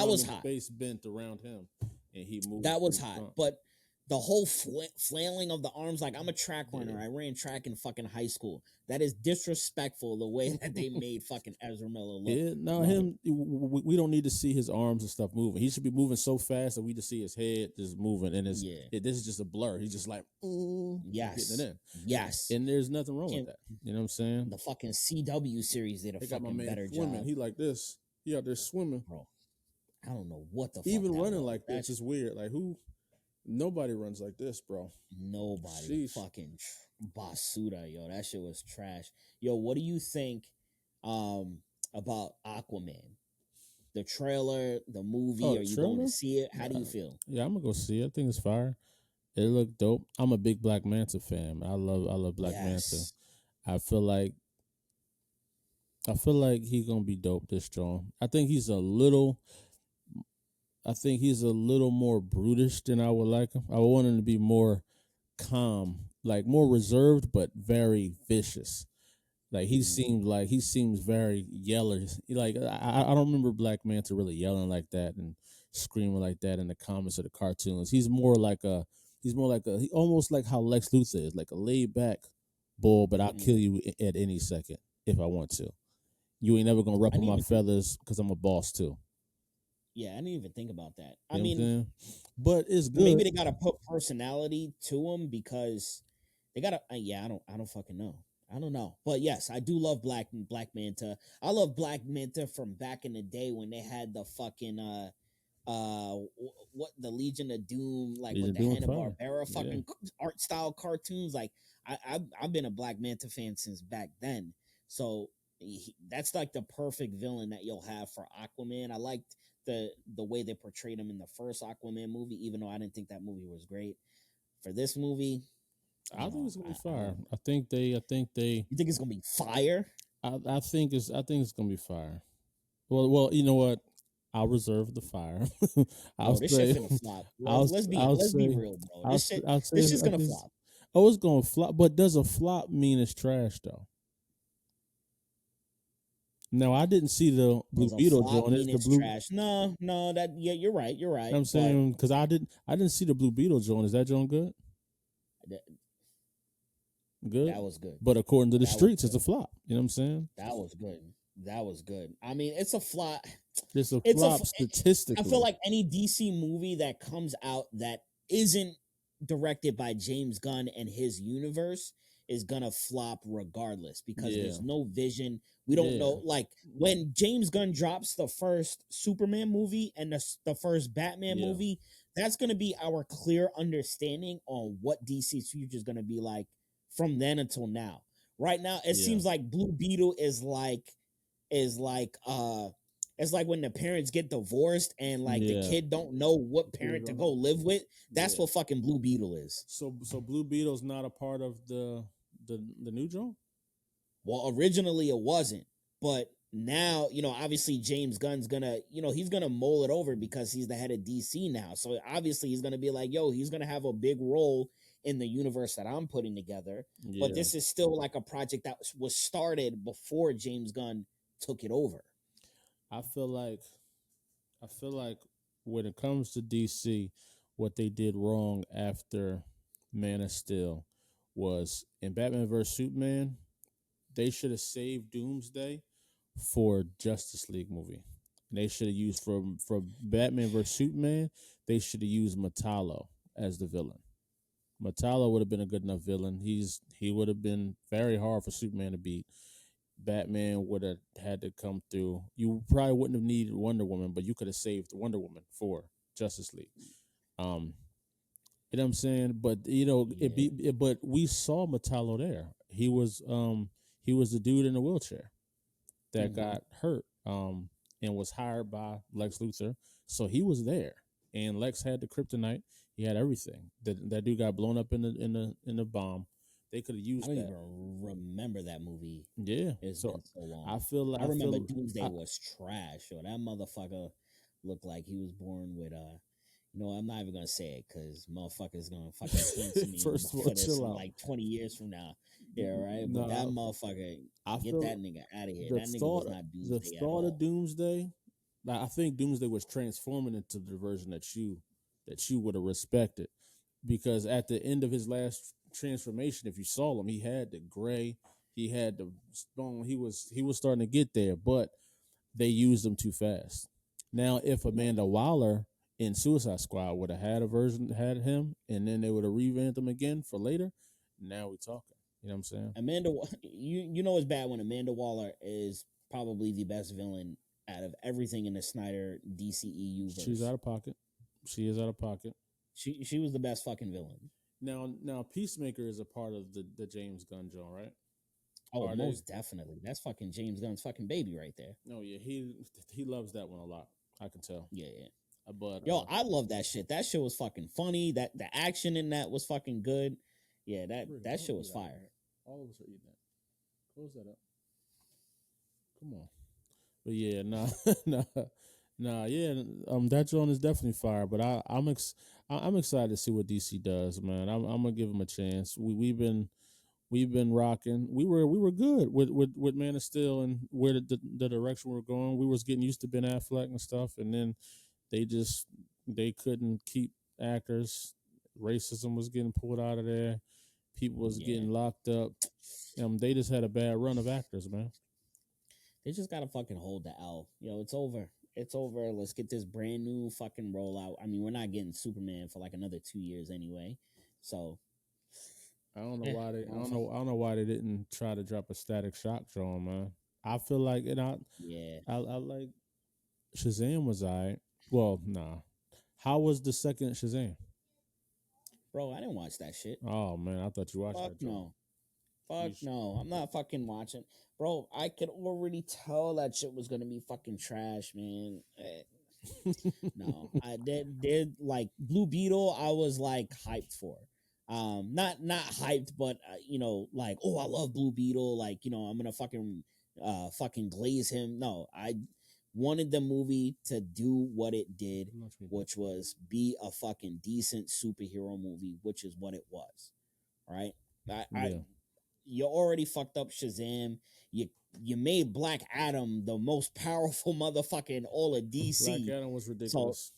S2: was hot.
S1: Space bent around him, and he moved.
S2: That was hot, but the whole flailing of the arms, like, I'm a track runner. I ran track in fucking high school. That is disrespectful, the way that they made fucking Ezra Miller look.
S1: Yeah, no, we don't need to see his arms and stuff moving. He should be moving so fast that we just see his head just moving, and this is just a blur. He's just like, getting it in.
S2: Yes.
S1: And there's nothing wrong with that. You know what I'm saying?
S2: The fucking CW series did a fucking better job.
S1: He like this. He out there swimming.
S2: Bro, I don't know what the fuck.
S1: Even running like this is weird. Like, who? Nobody runs like this, bro.
S2: Nobody. Sheesh. Fucking basuda, yo. That shit was trash. Yo, what do you think about Aquaman? The trailer, the movie, are you going to see it? How do you feel?
S1: Yeah, I'm gonna go see it. I think it's fire. It looked dope. I'm a big Black Manta fan. I love Black Manta. I feel like he's gonna be dope this strong. I think he's a little more brutish than I would like him. I want him to be more calm, like more reserved, but very vicious. Like he seems very yeller. Like I don't remember Black Manta really yelling like that and screaming like that in the comics or the cartoons. He's more like a He's more like he almost like how Lex Luthor is, like a laid back bull, but I'll kill you at any second if I want to. You ain't never gonna
S2: I
S1: ruffle
S2: didn't
S1: my
S2: even
S1: feathers because I'm a boss too.
S2: yeah, I didn't even think about that. I
S1: You know what I'm
S2: mean,
S1: saying? But it's
S2: maybe
S1: good.
S2: they gotta put personality to him because they gotta. Yeah, I don't fucking know. I don't know, but yes, I do love Black Manta. I love Black Manta from back in the day when they had the fucking what the Legion of Doom, like
S1: He's
S2: with the
S1: doing
S2: Hanna
S1: fine.
S2: Barbera
S1: Yeah.
S2: fucking art style cartoons. Like I've been a Black Manta fan since back then, so that's like the perfect villain that you'll have for Aquaman. I liked the way they portrayed him in the first Aquaman movie, even though I didn't think that movie was great. For this movie,
S1: I think it's gonna be
S2: I
S1: fire.
S2: don't.
S1: I think they.
S2: You think it's gonna be fire?
S1: I think it's gonna be fire. Well, you know what? I'll reserve the fire. I'll
S2: No, this shit
S1: say,
S2: finna flop. Let's be real, bro.
S1: I'll say,
S2: This shit's
S1: I
S2: gonna
S1: just,
S2: flop.
S1: oh, it's gonna flop. But does a flop mean it's trash though? No, I didn't see the Blue
S2: Does a
S1: Beetle
S2: flop
S1: joint. Is
S2: mean
S1: the
S2: it's
S1: blue?
S2: trash? No, no, that yeah, you're right,
S1: I'm
S2: but
S1: saying because I didn't see the Blue Beetle joint. Is that joint good?
S2: th-
S1: Good.
S2: that was good.
S1: But according to the
S2: That was
S1: streets, it's
S2: good.
S1: a flop. You know what I'm saying?
S2: That was good. That was good. I mean, it's a flop.
S1: It's a
S2: It's a.
S1: flop
S2: I feel
S1: statistically.
S2: like any DC movie that comes out that isn't directed by James Gunn and his universe is gonna flop regardless because
S1: Yeah.
S2: there's no vision. We don't
S1: Yeah.
S2: know. Like when James Gunn drops the first Superman movie and the first Batman
S1: Yeah.
S2: movie, that's gonna be our clear understanding on what DC's future is gonna be like from then until now. Right now, it
S1: Yeah.
S2: seems like Blue Beetle is like it's like when the parents get divorced and like the
S1: Yeah.
S2: kid don't know what parent to go live with. That's
S1: Yeah.
S2: what fucking Blue Beetle is.
S1: So Blue Beetle's not a part of the new joint?
S2: Well, originally it wasn't, but now, obviously James Gunn's gonna, he's gonna mull it over because he's the head of DC now. So obviously he's gonna be like, yo, he's gonna have a big role in the universe that I'm putting together. But
S1: Yeah.
S2: this is still like a project that was started before James Gunn took it over.
S1: I feel like when it comes to DC, what they did wrong after Man of Steel was in Batman vs Superman, they should have saved Doomsday for Justice League movie. And they should have used for Batman vs Superman, they should have used Metallo as the villain. Metallo would have been a good enough villain. He would have been very hard for Superman to beat. Batman would have had to come through. You probably wouldn't have needed Wonder Woman, but you could have saved Wonder Woman for Justice League. You know what I'm saying? But but we saw Metallo there. He was the dude in the wheelchair that got hurt and was hired by Lex Luthor. So he was there. And Lex had the kryptonite. He had everything. That dude got blown up in the bomb. They could have used
S2: I don't
S1: that.
S2: even remember that movie.
S1: Yeah.
S2: It's
S1: So
S2: been so long.
S1: I feel like
S2: I remember Doomsday was trash. Yo, that motherfucker looked like he was born with I'm not even gonna say it because motherfucker's gonna fucking cancel me
S1: First of all,
S2: for this
S1: chill
S2: in
S1: out.
S2: like 20 years from now. Yeah, right. But that motherfucker, get that nigga out of here. That nigga was not Doomsday
S1: the
S2: at
S1: thought
S2: all.
S1: of Doomsday. I think Doomsday was transforming into the version that you would have respected, because at the end of his last transformation, if you saw him, he had the gray, he had the stone, he was starting to get there, but they used him too fast. Now, if Amanda Waller in Suicide Squad would have had him, and then they would have revamped him again for later, now we're talking. You know what I'm saying?
S2: Amanda, you know it's bad when Amanda Waller is probably the best villain out of everything in the Snyder DCEU verse.
S1: She's out of pocket. She is out of pocket.
S2: She was the best fucking villain.
S1: Now Peacemaker is a part of the James Gunn joint, right?
S2: Oh, most definitely. That's fucking James Gunn's fucking baby right there.
S1: Oh yeah, he loves that one a lot. I can tell.
S2: Yeah.
S1: But
S2: I love that shit. That shit was fucking funny. That the action in that was fucking good. Yeah, that shit was fire.
S1: All of us are eating that. Close that up. Come on. But yeah, nah, yeah. That joint is definitely fire. But I'm excited to see what DC does, man. I'm gonna give them a chance. We've been rocking. We were good with Man of Steel and where the direction we're going. We was getting used to Ben Affleck and stuff, and then they couldn't keep actors. Racism was getting pulled out of there. People was
S2: Yeah.
S1: getting locked up. They just had a bad run of actors, man.
S2: They just gotta fucking hold the L. It's over. It's over. Let's get this brand new fucking rollout. I mean, we're not getting Superman for like another 2 years anyway. So
S1: I don't know
S2: yeah,
S1: why they.
S2: I don't fuck-
S1: I don't know why they didn't try to drop a Static Shock drawing, man. I feel like, and
S2: yeah,
S1: I like Shazam was alright. Well, nah. How was the second Shazam?
S2: bro, I didn't watch that shit.
S1: Oh man, I thought you watched
S2: Fuck
S1: that joint.
S2: no. Fuck
S1: You
S2: no. I'm not fucking watching. Bro, I could already tell that shit was gonna be fucking trash, man. No. I did like Blue Beetle, I was like hyped for. Not hyped, but like, oh, I love Blue Beetle, like, I'm gonna fucking glaze him. No, I wanted the movie to do what it did, which was be a fucking decent superhero movie, which is what it was. Right? I
S1: yeah,
S2: You already fucked up Shazam. You made Black Adam the most powerful motherfucker in all of
S1: Black
S2: DC.
S1: Adam was
S2: So
S1: ridiculous.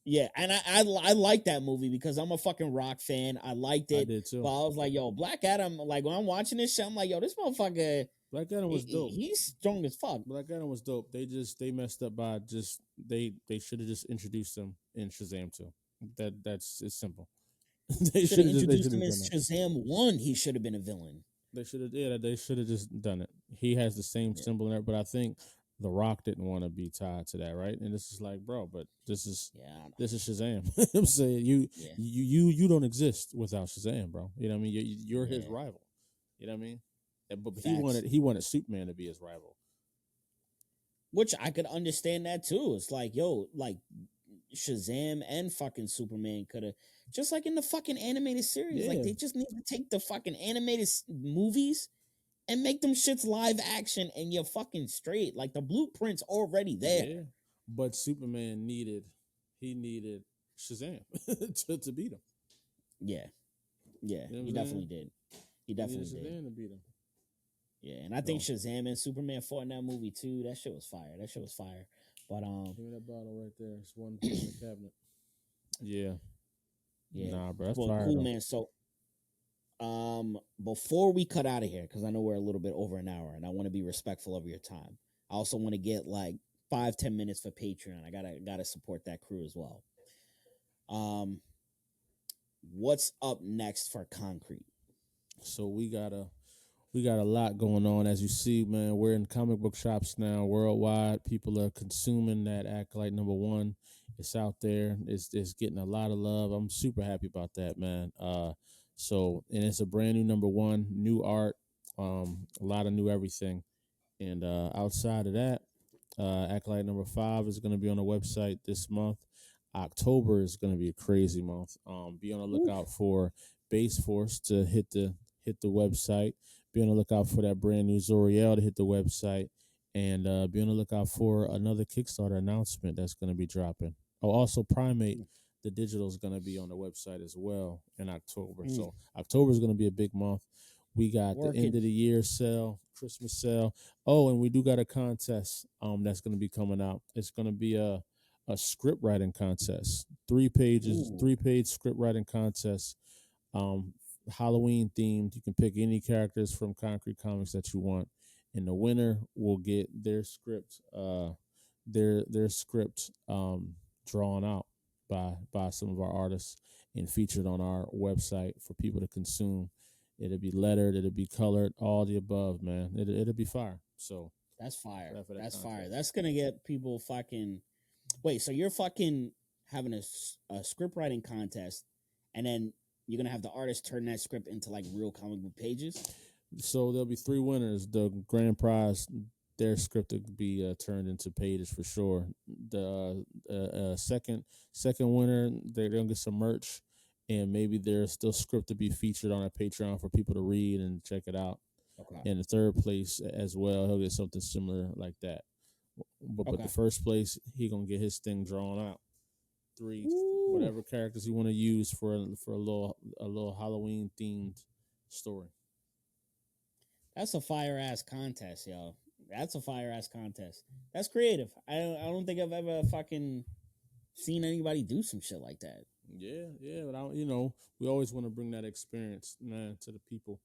S2: yeah, and I like that movie because I'm a fucking rock fan. I liked
S1: I
S2: it,
S1: did too.
S2: but I was like, yo, Black Adam. Like when I'm watching this shit, I'm like, yo, this motherfucker,
S1: Black Adam was dope.
S2: he's strong as fuck.
S1: Black Adam was dope. They messed up by just they should have just introduced him in Shazam too. That's it's simple. They
S2: Should have
S1: should
S2: introduced
S1: have
S2: him as
S1: done that.
S2: Shazam 1. He should have been a villain.
S1: They should have They should have just done it. He has the same
S2: Yeah.
S1: symbol in there, but I think The Rock didn't want to be tied to that, right? And this is like, bro, but this is Shazam. I'm saying you don't exist without Shazam, bro. You know what I mean? You're his rival. You know what I mean? But he wanted Superman to be his rival.
S2: Which I could understand that too. It's like, yo, like Shazam and fucking Superman could have, just like in the fucking animated series, like they just need to take the fucking animated movies and make them shits live action, and you're fucking straight. Like the blueprint's already there.
S1: Yeah, but Superman needed Shazam to beat him.
S2: Yeah,
S1: You know
S2: he definitely did. He definitely did.
S1: Shazam to beat him.
S2: Yeah, and I think Shazam and Superman fought in that movie too. That shit was fire. But
S1: give me that bottle right there. It's one in the cabinet. Yeah. Nah, bro, that's
S2: well,
S1: fire.
S2: cool,
S1: though.
S2: man. So, before we cut out of here, because I know we're a little bit over an hour, and I want to be respectful of your time. I also want to get like 5-10 minutes for Patreon. I gotta support that crew as well. What's up next for Konkret?
S1: So we got a lot going on. As you see, man, we're in comic book shops now worldwide. People are consuming that Akolyte #1. It's out there. It's getting a lot of love. I'm super happy about that, man. So and it's a brand new #1, new art, a lot of new everything. And outside of that, Akolyte #5 is going to be on the website this month. October is going to be a crazy month. Be on the lookout for Base Force to hit the website. Be on the lookout for that brand new Zoriel to hit the website, and be on the lookout for another Kickstarter announcement that's going to be dropping. Oh, also Primate, the digital is going to be on the website as well in October. So October is going to be a big month. We got the end of the year sale, Christmas sale. Oh, and we do got a contest that's going to be coming out. It's going to be a script writing contest. 3 pages, 3-page script writing contest. Halloween themed. You can pick any characters from Konkret Comics that you want, and the winner will get their script, their script drawn out by some of our artists and featured on our website for people to consume. It'll be lettered, it'll be colored, all the above, man. It'll be fire. So
S2: that's fire. That's
S1: contest.
S2: fire. That's gonna get people fucking. Wait, so you're fucking having a script writing contest, and then you're gonna have the artist turn that script into like real comic book pages?
S1: So there'll be 3 winners. The grand prize, their script will be turned into pages for sure. The second winner, they're gonna get some merch, and maybe there's still script to be featured on our Patreon for people to read and check it out.
S2: Okay.
S1: And the third place as well, he'll get something similar like that. But the first place, he gonna get his thing drawn out. 3 whatever characters you want to use for a little Halloween themed story.
S2: That's a fire ass contest, yo. That's a fire ass contest. That's creative. I don't think I've ever fucking seen anybody do some shit like that.
S1: Yeah, but we always want to bring that experience, man, to the people.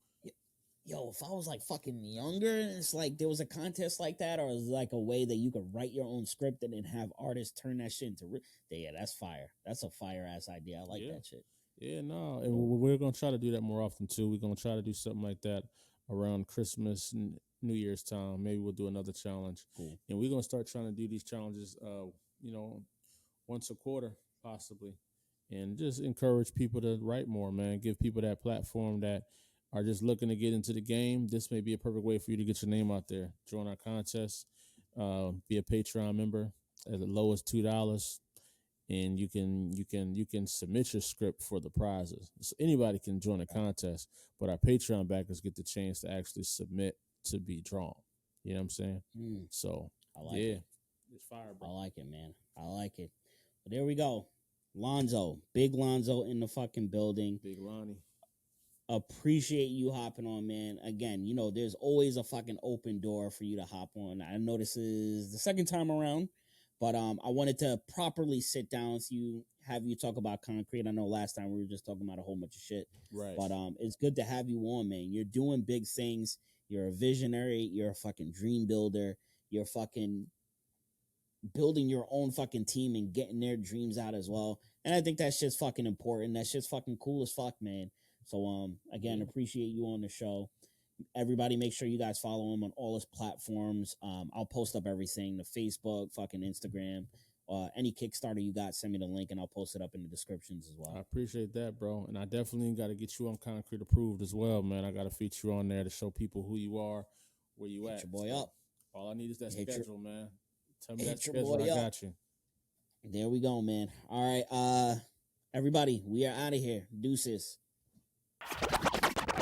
S2: Yo, if I was like fucking younger and it's like there was a contest like that, or it was like a way that you could write your own script and then have artists turn that shit into yeah, that's fire. That's a fire ass idea. I like that shit.
S1: Yeah, no, and we're gonna try to do that more often too. We're gonna try to do something like that around Christmas and New Year's time. Maybe we'll do another challenge.
S2: Cool.
S1: And we're gonna start trying to do these challenges, once a quarter possibly, and just encourage people to write more, man. Give people that platform that are just looking to get into the game. This may be a perfect way for you to get your name out there. Join our contest, be a Patreon member at the lowest $2, and you can submit your script for the prizes. So anybody can join a contest, but our Patreon backers get the chance to actually submit to be drawn. You know what I'm saying? So
S2: I like it.
S1: It's fire, bro.
S2: I like it, man. I like it. But there we go. Lonzo, big Lonzo in the fucking building.
S1: Big Lonnie.
S2: Appreciate you hopping on, man. Again, there's always a fucking open door for you to hop on. I know this is the second time around, but I wanted to properly sit down with you, have you talk about Konkret. I know last time we were just talking about a whole bunch of shit.
S1: Right.
S2: But it's good to have you on, man. You're doing big things. You're a visionary. You're a fucking dream builder. You're fucking building your own fucking team and getting their dreams out as well. And I think that shit's fucking important. That shit's fucking cool as fuck, man. So again, appreciate you on the show. Everybody make sure you guys follow him on all his platforms. I'll post up everything, the Facebook, fucking Instagram, any Kickstarter you got, send me the link and I'll post it up in the descriptions as well.
S1: I appreciate that, bro. And I definitely got to get you on Konkret approved as well, man. I got to feature you on there to show people who you are, where you at.
S2: Your boy up.
S1: All I need is that schedule, man. Tell me that
S2: your
S1: schedule,
S2: boy
S1: I
S2: up.
S1: got you.
S2: There we go, man. All right, everybody, we are out of here. Deuces.